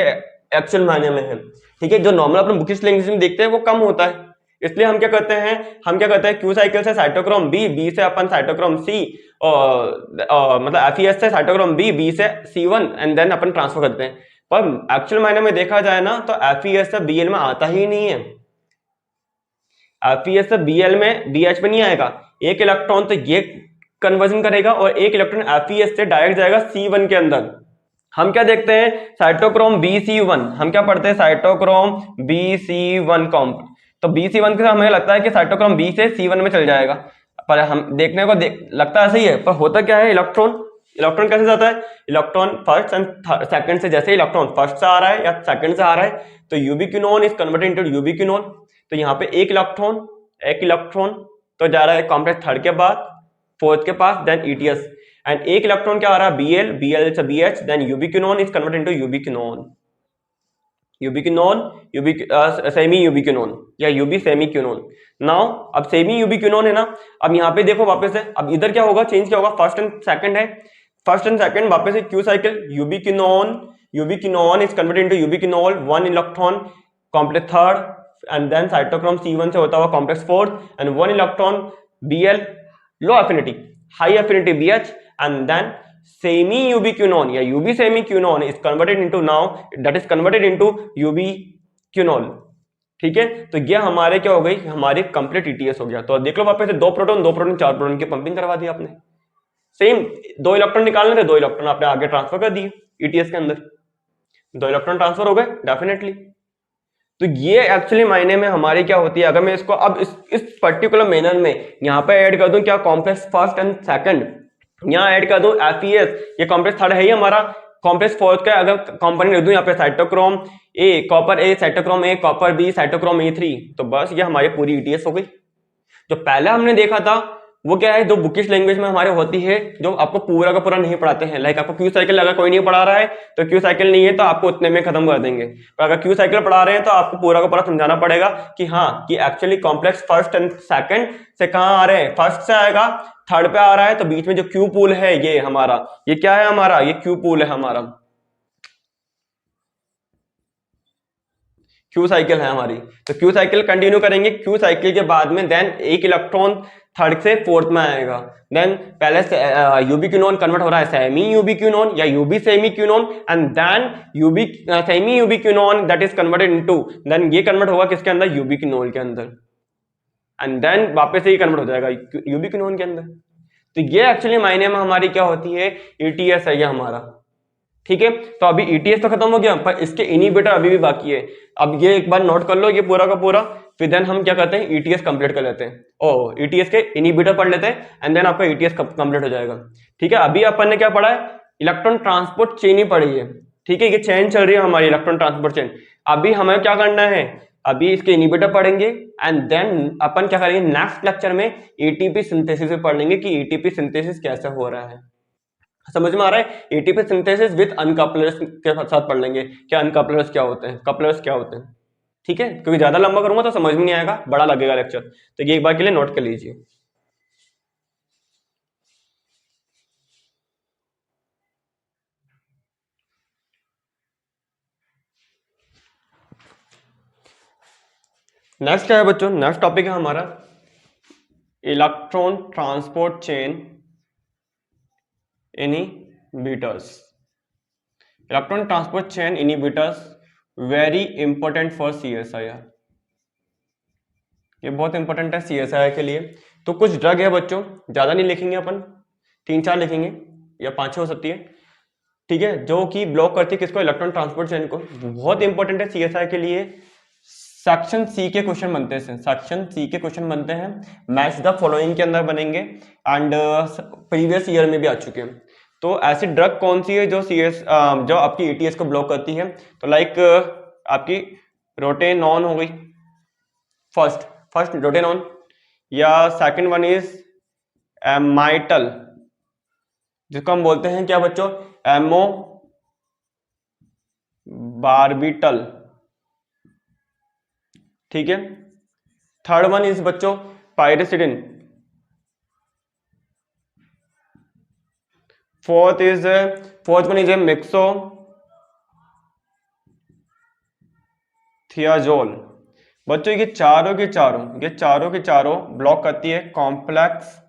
Speaker 1: एक्चुअल मायने में है, ठीक है। जो नॉर्मल अपन बुकिश लैंग्वेज में देखते हैं वो कम होता है, इसलिए हम क्या करते हैं क्यू साइकिल से साइटोक्रोम बी से अपन साइटोक्रोम C, मतलब FeS से साइटोक्रोम बी से C1 and then upon transfer करते हैं। पर एक्चुअल मायने में देखा जाए ना तो FeS से Bl में आता ही नहीं है, FeS से Bl में BH में नहीं आएगा। एक इलेक्ट्रॉन तो ये कन्वर्जन करेगा और एक इलेक्ट्रॉन FeS से डायरेक्ट जाएगा C1 के अंदर। हम क्या देखते हैं, साइटोक्रोम BC1, हम क्या पढ़ते हैं, साइटोक्रोम BC1 कॉम्प, तो BC1 से हमें लगता है कि साइटोक्रोम B से C1 में चल जाएगा, पर हम देखने को लगता ऐसा ही है, पर होता क्या है, इलेक्ट्रॉन कैसे जाता है, इलेक्ट्रॉन फर्स्ट एंड सेकंड से, जैसे इलेक्ट्रॉन फर्स्ट से आ रहा है या सेकंड से आ रहा है तो यूबिक्विनोन इज कन्वर्टेड इनटू यूबिक्विनोन। तो यहाँ पे एक इलेक्ट्रॉन तो जा रहा है कॉम्प्लेक्स थर्ड के बाद फोर्थ के पास, देन ETS, एंड एक इलेक्ट्रॉन क्या आ रहा है, Bl से BH, then ubiquinone is converted into semi ubiquinone या यूबी सेमी क्विनोन। नाउ अब सेमी यूबिक्विनोन है ना, अब यहाँ पे देखो वापस से, अब इधर क्या होगा, चेंज क्या होगा, फर्स्ट एंड सेकंड है, फर्स्ट एंड सेकंड वापस से Q cycle, ubiquinone is converted into ubiquinol, 1 electron complex third and then cytochrome C1 से होता हुआ complex fourth and 1 electron Bl low affinity, high affinity BH, and then semi ubiquinone या UB semi quinone is converted into now that is converted into UB quinol, ठीक है। तो ये हमारे क्या हो गई, हमारी कंप्लीट ETS हो गया। तो देख लो वापस से 2 प्रोटॉन 4 प्रोटॉन की पंपिंग करवा दी आपने, सेम 2 इलेक्ट्रॉन निकालने थे, 2 इलेक्ट्रॉन आपने आगे ट्रांसफर कर दिए ETS के अंदर, 2 इलेक्ट्रॉन ट्रांसफर हो गए डेफिनेटली। तो ये एक्चुअली मायने में हमारी क्या होती है, अगर मैं इसको अब इस पर्टिकुलर मैनर में यहाँ पे ऐड कर दूं, क्या कॉम्प्लेक्स फर्स्ट एंड सेकंड, यहाँ ऐड कर दूं FeS, ये कॉम्प्लेक्स थर्ड है ही हमारा, कॉम्प्लेक्स फोर्थ का अगर कंपोनेंट लिख दूं यहाँ पे cytochrome A copper A, cytochrome A copper B, cytochrome A3, तो बस ये हमारी पूरी ETS हो गई। जो पहले हमने देखा था वो क्या है, जो बुकिश लैंग्वेज में हमारे होती है, जो आपको पूरा का पूरा नहीं पढ़ाते हैं। लाइक आपको क्यू साइकिल अगर कोई नहीं पढ़ा रहा है तो क्यू साइकिल नहीं है तो आपको उतने में खत्म कर देंगे, पर अगर क्यू साइकिल पढ़ा रहे हैं तो आपको पूरा का पूरा समझाना पड़ेगा कि हाँ कि actually complex first and second से कहाँ आ रहे हैं, फर्स्ट से आएगा, थर्ड पे आ रहा है, तो बीच में जो क्यू पूल है ये हमारा, ये क्या है हमारा, ये क्यू पूल है हमारा, क्यू साइकिल है हमारी। तो क्यू साइकिल कंटिन्यू करेंगे, क्यू साइकिल के बाद में देन एक इलेक्ट्रॉन थर्ड से फोर्थ में आएगा, देन पहले यूबी क्यूनोन कन्वर्ट हो रहा है सेमी यूबी क्यूनोन या ubisemiquinone, and then ubi semi ubiquinone that is converted into, then ये कन्वर्ट होगा किसके अंदर, यूबी क्यूनोन के अंदर, एंड देन वापस से ही कन्वर्ट हो जाएगा यूबी क्यूनोन के अंदर। तो ये एक्चुअली मायने में हमारी क्या होती है, ईटीएस है ये हमारा। ठीक है, तो अभी ईटीएस तो खत्म हो गया, पर इसके इनिबिटर अभी भी बाकी है। अब ये एक बार नोट कर लो ये पूरा का पूरा, फिर देन हम क्या करते हैं, ईटीएस कंप्लीट कर लेते हैं, ओ ईटीएस के इनिबिटर पढ़ लेते हैं, एंड देन आपका ईटीएस कंप्लीट हो जाएगा। ठीक है, अभी अपन ने क्या पढ़ा है, इलेक्ट्रॉन ट्रांसपोर्ट चेन ही पढ़ी है। ठीक है, ये चेन चल रही है हमारी इलेक्ट्रॉन ट्रांसपोर्ट चेन। अभी हमें क्या करना है, अभी इसके इनिबिटर पढ़ेंगे, एंड देन अपन क्या करेंगे, नेक्स्ट लेक्चर में एटीपी सिंथेसिस भी पढ़ लेंगे कि एटीपी सिंथेसिस कैसे हो रहा है। समझ में आ रहा है, एटीपी सिंथेसिस विद अनकपलर्स के साथ पढ़ लेंगे, क्या अनकपलर्स क्या होते हैं, कपलर्स क्या होते हैं। ठीक है, क्योंकि ज्यादा लंबा करूंगा तो समझ में नहीं आएगा, बड़ा लगेगा लेक्चर, तो ये एक बार के लिए नोट कर लीजिए। नेक्स्ट क्या है बच्चों, नेक्स्ट टॉपिक है हमारा electron transport chain inhibitors. Electron transport chain inhibitors very important for CSIR, ये बहुत इंपॉर्टेंट है सीएसआईआर के लिए। तो कुछ ड्रग है बच्चों, ज्यादा नहीं लिखेंगे अपन, 3-4 लिखेंगे या 5-6 हो सकती है। ठीक है, जो कि ब्लॉक करती है किसको, इलेक्ट्रॉन ट्रांसपोर्ट चेन को, बहुत इंपॉर्टेंट है सीएसआईआर के लिए। सेक्शन सी के क्वेश्चन बनते हैं, सेक्शन सी के क्वेश्चन बनते हैं, मैच द फॉलोइंग के अंदर बनेंगे, एंड प्रीवियस ईयर में भी आ चुके हैं। तो ऐसी ड्रग कौन सी है जो जो आपकी एटीएस को ब्लॉक करती है, तो लाइक आपकी रोटेनॉन हो गई, फर्स्ट रोटेनॉन, या सेकंड वन इज एमाइटल, जिसको हम बोलते हैं क्या बच्चों, एमो बारबिटल। ठीक है, थर्ड वन इज बच्चों पायरिसिडिन, फोर्थ वन इज मिक्सो थियाजोल। बच्चों ये चारों के चारों ब्लॉक करती है कॉम्प्लेक्स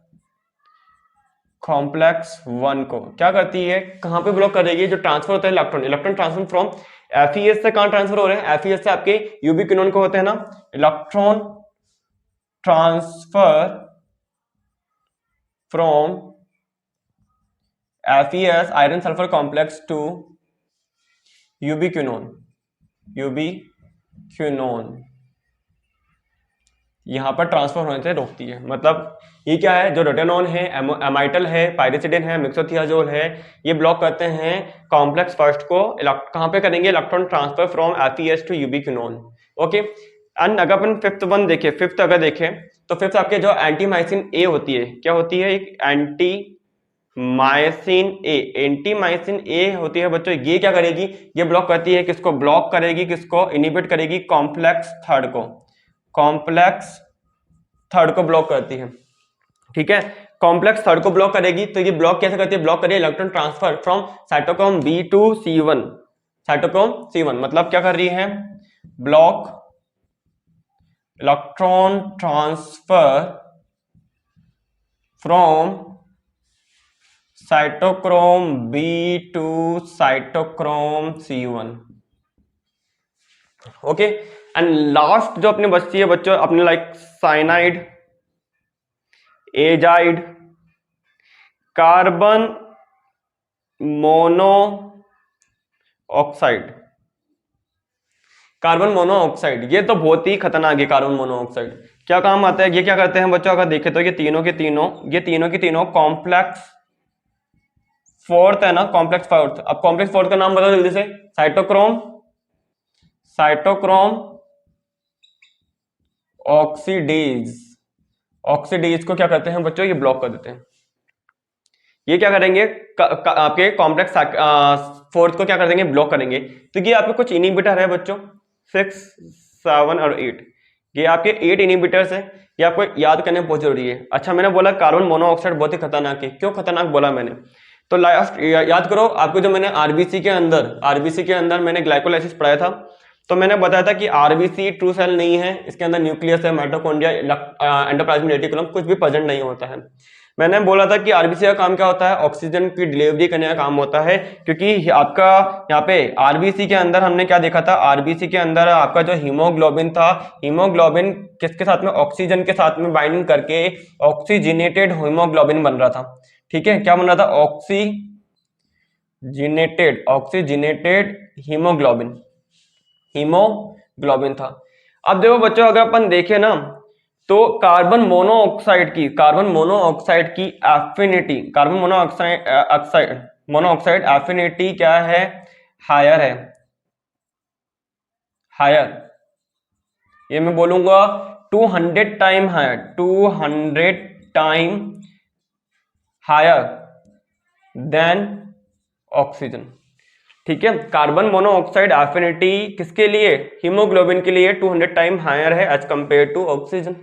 Speaker 1: 1 को। क्या करती है, कहां पे ब्लॉक करेगी, जो ट्रांसफर होता है इलेक्ट्रॉन ट्रांसफर फ्रॉम एफईएस से कहां ट्रांसफर हो रहे हैं, एफईएस से आपके यूबी क्विनोन को होते हैं ना, electron transfer from FES iron sulphur complex to ubiquinone, यहां पर ट्रांसफर होने से रोकती है। मतलब ये क्या है, जो रोटेनॉन है, एमाइटल है, पायरिसिडिन है, मिक्सोथियाजोल है, ये ब्लॉक करते हैं कॉम्प्लेक्स फर्स्ट को, कहां पे करेंगे, electron transfer from FES to ubiquinone. Okay, and अगर अपन फिफ्थ वन देखें, फिफ्थ अगर देखें तो फिफ्थ आपके जो एंटीमाइसिन ए होती है, क्या होती है, एक एंटीमाइसिन ए होती है बच्चों। ये क्या करेगी, ये ब्लॉक करती है किसको, ब्लॉक करेगी किसको, इनिबिट करेगी कॉम्प्लेक्स थर्ड को ब्लॉक करती है। ठीक है, कॉम्प्लेक्स थर्ड को ब्लॉक करेगी, तो ये ब्लॉक कैसे करती है, ब्लॉक करिए electron transfer from cytochrome B to C1, cytochrome C1, मतलब क्या कर रही है, block electron transfer from cytochrome B to cytochrome C1। Okay, and last जो अपनी बचती है बच्चों, अपने like cyanide, azide, carbon monoxide, ये तो बहुत ही खतरनाक है। कार्बन मोनोऑक्साइड क्या काम आता है, ये क्या करते हैं बच्चों, अगर देखें तो ये तीनों की तीनों कॉम्प्लेक्स फोर्थ है ना, कॉम्प्लेक्स फोर्थ। अब कॉम्प्लेक्स फोर्थ का नाम बताओ जल्दी से, साइटोक्रोम ऑक्सीडेज ऑक्सीडेज को क्या करते हैं बच्चों, ये ब्लॉक कर देते हैं। ये क्या करेंगे, आपके कॉम्प्लेक्स फोर्थ को क्या कर देंगे, ब्लॉक करेंगे। तो ये आपके कुछ इनिबिटर है बच्चों, 6, 7 और 8, ये आपके 8 इनिबिटर्स है, ये आपको याद करने बहुत जरूरी है। अच्छा मैंने बोला कार्बन मोनोऑक्साइड बहुत ही खतरनाक है, क्यों खतरनाक बोला मैंने, तो लास्ट याद करो आपको, जो मैंने आरबीसी के अंदर मैंने ग्लाइकोलाइसिस पढ़ाया था, तो मैंने बताया था कि आरबीसी ट्रू सेल नहीं है, इसके अंदर न्यूक्लियस है, माइटोकॉन्ड्रिया, एंडोप्लाज्मिक रेटिकुलम कुछ भी प्रेजेंट नहीं होता है। मैंने बोला था कि आरबीसी का काम क्या होता है, ऑक्सीजन की डिलीवरी करने का काम होता है, क्योंकि आपका यहाँ पे आरबीसी के अंदर हमने क्या देखा था, आरबीसी के अंदर आपका जो हीमोग्लोबिन था, हीमोग्लोबिन किसके साथ में, ऑक्सीजन के साथ में बाइंडिंग करके ऑक्सीजनेटेड हीमोग्लोबिन बन रहा था। ठीक है, क्या बन रहा था, ऑक्सीजनेटेड हीमोग्लोबिन था। अब देखो बच्चों, अगर अपन देखें ना, तो कार्बन मोनोऑक्साइड की एफिनिटी, कार्बन मोनोऑक्साइड एफिनिटी क्या है, हायर है, हायर, ये मैं बोलूंगा 200 time higher, 200 time higher than oxygen. ठीक है, कार्बन मोनोऑक्साइड एफिनिटी किसके लिए, हीमोग्लोबिन के लिए 200 टाइम हायर है एज कंपेयर टू ऑक्सीजन।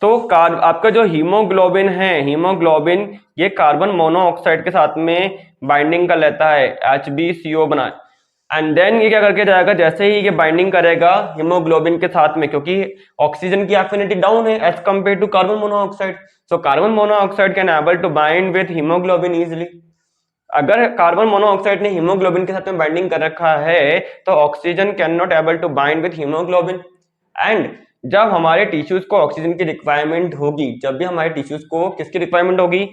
Speaker 1: तो आपका जो हीमोग्लोबिन है, हीमोग्लोबिन ये कार्बन मोनोऑक्साइड के साथ में बाइंडिंग कर लेता है, HbCO बनाए, एंड देन ये क्या करके जाएगा, जैसे ही ये बाइंडिंग करेगा हीमोग्लोबिन के साथ में, क्योंकि ऑक्सीजन की एफिनिटी डाउन है as compare to carbon monoxide, so carbon monoxide can able to bind with haemoglobin easily. अगर कार्बन मोनोऑक्साइड ने हीमोग्लोबिन के साथ में बाइंडिंग कर रखा है, तो oxygen can not able to bind with haemoglobin, and जब हमारे टिश्यूज को ऑक्सीजन की रिक्वायरमेंट होगी, जब भी हमारे टिश्यूज को किसकी रिक्वायरमेंट होगी,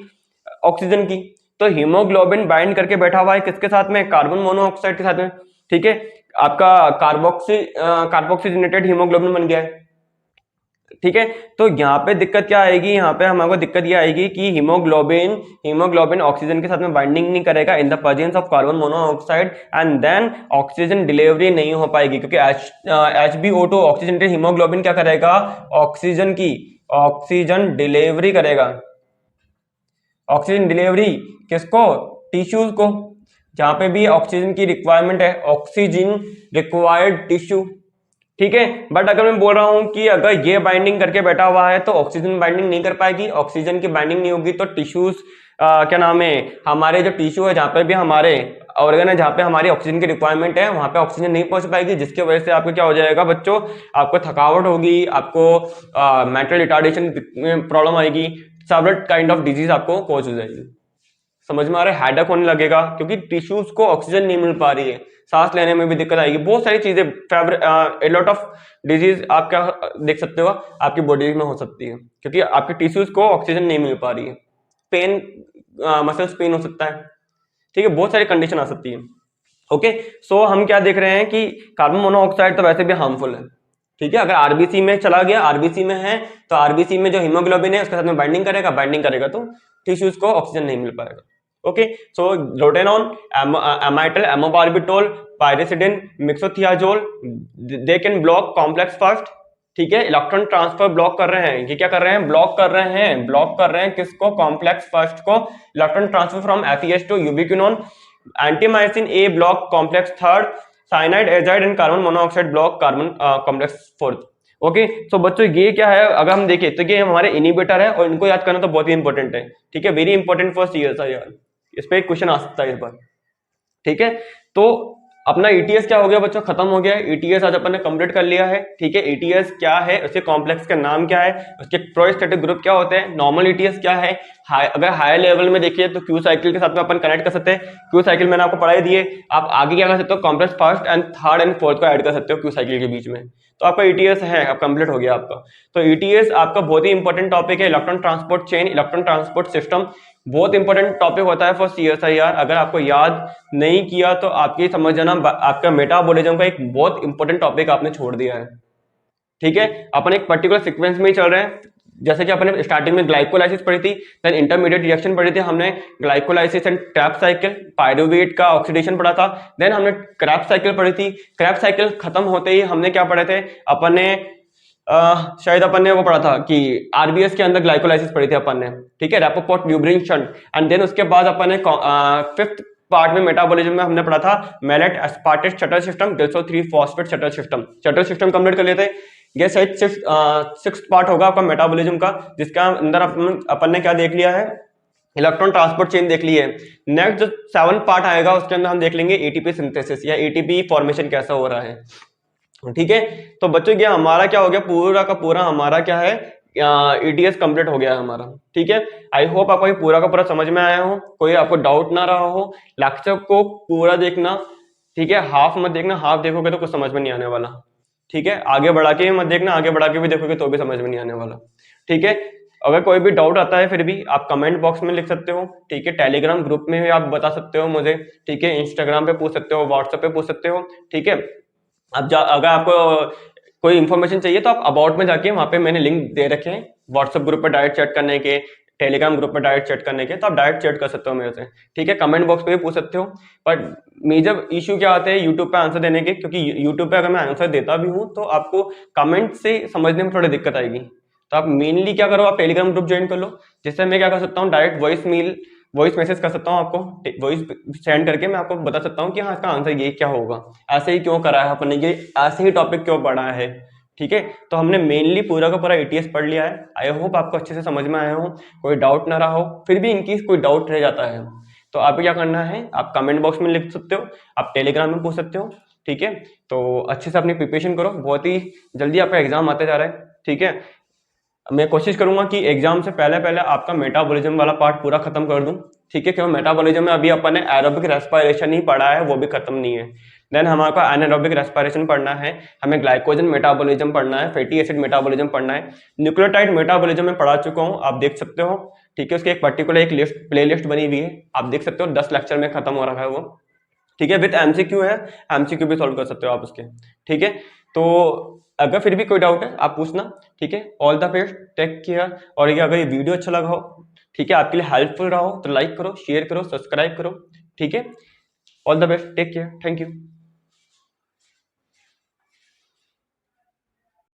Speaker 1: ऑक्सीजन की, तो हीमोग्लोबिन बाइंड करके बैठा हुआ है किसके साथ में, कार्बन मोनोऑक्साइड के साथ में। ठीक है, आपका कार्बोक्सीजनेटेड हीमोग्लोबिन बन गया है। ठीक है, तो यहाँ पे दिक्कत क्या आएगी, यहाँ पे हमारे दिक्कत ये आएगी कि हीमोग्लोबिन ऑक्सीजन के साथ में बाइंडिंग नहीं करेगा in the presence of carbon monoxide, and then oxygen delivery नहीं हो पाएगी, क्योंकि HbO2 ऑक्सीजनेटेड हीमोग्लोबिन क्या करेगा, ऑक्सीजन डिलीवरी करेगा, ऑक्सीजन डिलीवरी किसको, टिश्यूज को, जहां पे भी ऑक्सीजन की रिक्वायरमेंट है, ऑक्सीजन रिक्वायर्ड टिश्यू। ठीक है, बट अगर मैं बोल रहा हूं कि अगर ये बाइंडिंग करके बैठा हुआ है तो ऑक्सीजन बाइंडिंग नहीं कर पाएगी, ऑक्सीजन की बाइंडिंग नहीं होगी, तो टिश्यूज क्या नाम है, हमारे जो टिश्यू है, जहां पे भी हमारे ऑर्गन है, जहां पे हमारी ऑक्सीजन की रिक्वायरमेंट है, वहां पे ऑक्सीजन नहीं पहुंच पाएगी, जिसकी वजह से आपको क्या हो जाएगा बच्चों, आपको थकावट होगी, आपको मेंटल रिटार्डेशन प्रॉब्लम आएगी, सेवरल काइंड ऑफ डिजीज आपको कॉज हो जाएगी। समझ में आ रहा है, हेडेक होने लगेगा, क्योंकि टिश्यूज को ऑक्सीजन नहीं मिल पा रही है, सांस लेने में भी दिक्कत आएगी, बहुत सारी चीजें, ए लॉट ऑफ डिजीज आप क्या देख सकते हो आपकी बॉडी में हो सकती है, क्योंकि आपके टिश्यूज को ऑक्सीजन नहीं मिल पा रही है, पेन, मसल्स पेन हो सकता है। ठीक है, बहुत सारी कंडीशन आ सकती है। ओके, सो हम क्या देख रहे हैं कि कार्बन मोनोऑक्साइड तो वैसे भी हार्मफुल है। ठीक है, अगर आरबीसी में चला गया, आरबीसी में है, तो आरबीसी में जो हीमोग्लोबिन है उसके साथ में बाइंडिंग करेगा तो टिश्यूज को ऑक्सीजन नहीं मिल पाएगा। Okay, so rotenone, amytal, amobarbital, piericidin, myxothiazol, they can block complex first. ठीक है, इलेक्ट्रॉन ट्रांसफर ब्लॉक कर रहे हैं, ये क्या कर रहे हैं, ब्लॉक कर रहे हैं किसको, कॉम्प्लेक्स फर्स्ट को, electron transfer from FeS to ubiquinone, antimycin A block complex third, cyanide, azide and carbon monoxide block carbon complex fourth. Okay, so बच्चों ये क्या है, अगर हम देखें तो ये हमारे इनिबिटर है, और इनको याद करना तो बहुत ही इंपॉर्टेंट है। ठीक है, वेरी इंपॉर्टेंट फॉर CSIR, इस पे एक क्वेश्चन आ सकता है इस बार। ठीक है, तो अपना ETS क्या हो गया बच्चों, खत्म हो गया है, ETS आज अपन ने कंप्लीट कर लिया है। ठीक है, ETS क्या है, उसके कॉम्प्लेक्स का नाम क्या है, उसके प्रोस्टेटिक ग्रुप क्या होते हैं, नॉर्मल ETS क्या है, अगर हायर लेवल में देखिए तो क्यू साइकिल के साथ में अपन कनेक्ट कर सकते हैं, क्यू साइकिल मैंने आपको पढ़ाई दी है, आप आगे क्या कर सकते हो, complex first and third and fourth को ऐड कर सकते हो क्यू साइकिल के बीच में, तो आपका ETS है, अब कंप्लीट हो गया आपका। तो ETS आपका बहुत ही इंपॉर्टेंट टॉपिक है, electron transport chain, electron transport system, बहुत इंपॉर्टेंट टॉपिक होता है फॉर CSIR। अगर आपको याद नहीं किया तो आपकी समझ जाना, आपका मेटाबॉलिज्म का एक बहुत इंपॉर्टेंट टॉपिक आपने छोड़ दिया है। ठीक है, अपन एक पर्टिकुलर सीक्वेंस में ही चल रहे हैं, जैसे कि अपने स्टार्टिंग में ग्लाइकोलाइसिस पढ़ी थी, देन इंटरमीडिएट रिएक्शन पढ़ी थी हमने, glycolysis and Krebs cycle, pyruvate का ऑक्सीडेशन पढ़ा था, देन हमने क्रेब्स साइकिल पढ़ी थी, क्रेब्स साइकिल खत्म होते ही हमने क्या पढ़े थे, अपन ने शायद अपन ने वो पढ़ा था कि आरबीएस के अंदर ग्लाइकोलाइसिस पढ़ी थी अपन ने, ठीक है, रैपोर्ट न्यूब्रिंग शंट। एंड देन उसके बाद अपन ने फिफ्थ पार्ट में मेटाबॉलिज्म में हमने पढ़ा था malate aspartate shuttle system, glycerol 3 phosphate shuttle system. Shuttle system complete कर लेते हैं। ये शायद सिक्स्थ पार्ट होगा आपका मेटाबॉलिज्म का, जिसका अंदर अपन ने क्या देख लिया है, इलेक्ट्रॉन ट्रांसपोर्ट चेन देख ली है। नेक्स्ट जो 7 पार्ट आएगा उसके अंदर हम देख लेंगे एटीपी सिंथेसिस या एटीपी फॉर्मेशन कैसा हो रहा है, ठीक है। तो बच्चों ये हमारा क्या हो गया, पूरा का पूरा हमारा क्या है, ईटीएस कंप्लीट हो गया है हमारा, ठीक है। आई होप आपको ये पूरा का पूरा समझ में आया हो, कोई आपको डाउट ना रहा हो। लेक्चर को पूरा देखना, ठीक है, हाफ मत देखना, हाफ देखोगे तो कुछ समझ में नहीं आने वाला, ठीक है। आगे बढ़ा के मत देखना, आगे बढ़ा के भी देखोगे तो भी समझ में नहीं आने वाला, ठीक है। अगर कोई भी डाउट आता है फिर भी आप कमेंट बॉक्स में लिख सकते हो, ठीक है। टेलीग्राम ग्रुप में भी आप बता सकते हो मुझे, ठीक है। इंस्टाग्राम पे पूछ सकते हो, व्हाट्सएप पे पूछ सकते हो, ठीक है। अब अगर आपको कोई इन्फॉर्मेशन चाहिए तो आप अबाउट में जाके वहां पे मैंने लिंक दे रखे हैं व्हाट्सएप ग्रुप पर डायरेक्ट चैट करने के, टेलीग्राम ग्रुप पर डायरेक्ट चैट करने के, तो आप डायरेक्ट चैट कर सकते हो मेरे से, ठीक है। कमेंट बॉक्स पे भी पूछ सकते हो। बट मेजर इशू क्या आते हैं यूट्यूब पे आंसर देने के, क्योंकि यूट्यूब पे अगर मैं आंसर देता भी हूँ तो आपको कमेंट से समझने में थोड़ी दिक्कत आएगी। तो आप मेनली क्या करो, आप टेलीग्राम ग्रुप ज्वाइन कर लो, जिससे मैं क्या कर सकता हूँ, डायरेक्ट वॉइस मैसेज कर सकता हूँ आपको, वॉइस सेंड करके मैं आपको बता सकता हूँ कि हाँ इसका आंसर ये क्या होगा, ऐसे ही क्यों करा है अपन ने, ये ऐसे ही टॉपिक क्यों पढ़ा है, ठीक है। तो हमने मेनली पूरा का पूरा एटीएस पढ़ लिया है। आई होप आपको अच्छे से समझ में आया हो, कोई डाउट ना रहा हो। फिर भी इनकेस कोई डाउट रह जाता है तो आपको क्या करना है, आप कमेंट बॉक्स में लिख सकते हो, आप टेलीग्राम में पूछ सकते हो, ठीक है। तो अच्छे से अपनी प्रिपरेशन करो, बहुत ही जल्दी आपका एग्जाम आते जा रहा है, ठीक है। मैं कोशिश करूंगा कि एग्जाम से पहले पहले आपका मेटाबॉलिज्म वाला पार्ट पूरा खत्म कर दूं, ठीक है। क्योंकि मेटाबॉलिज्म में अभी अपन ने एरोबिक रेस्पिरेशन ही पढ़ा है, वो भी खत्म नहीं है। देन हमारे को एनारोबिक रेस्पिरेशन पढ़ना है, हमें ग्लाइकोजन मेटाबॉलिज्म पढ़ना है, फैटी एसिड मेटाबॉलिज्म पढ़ना है, न्यूक्लियोटाइड मेटाबॉलिज्म में पढ़ा चुका हूँ, आप देख सकते हो, ठीक है। उसकी एक पर्टिकुलर एक लिस्ट प्ले लिस्ट बनी हुई है, आप देख सकते हो, 10 लेक्चर में खत्म हो रखा है वो, ठीक है। विद एमसीक्यू है, एमसीक्यू भी सॉल्व कर सकते हो आप उसके, ठीक है। तो अगर फिर भी कोई डाउट है आप पूछना, ठीक है। All the best, take care. और ये अगर ये वीडियो अच्छा लगा हो, ठीक है, आपके लिए हेल्पफुल रहा हो तो लाइक करो, शेयर करो, सब्सक्राइब करो, ठीक है। All the best, take care, thank you.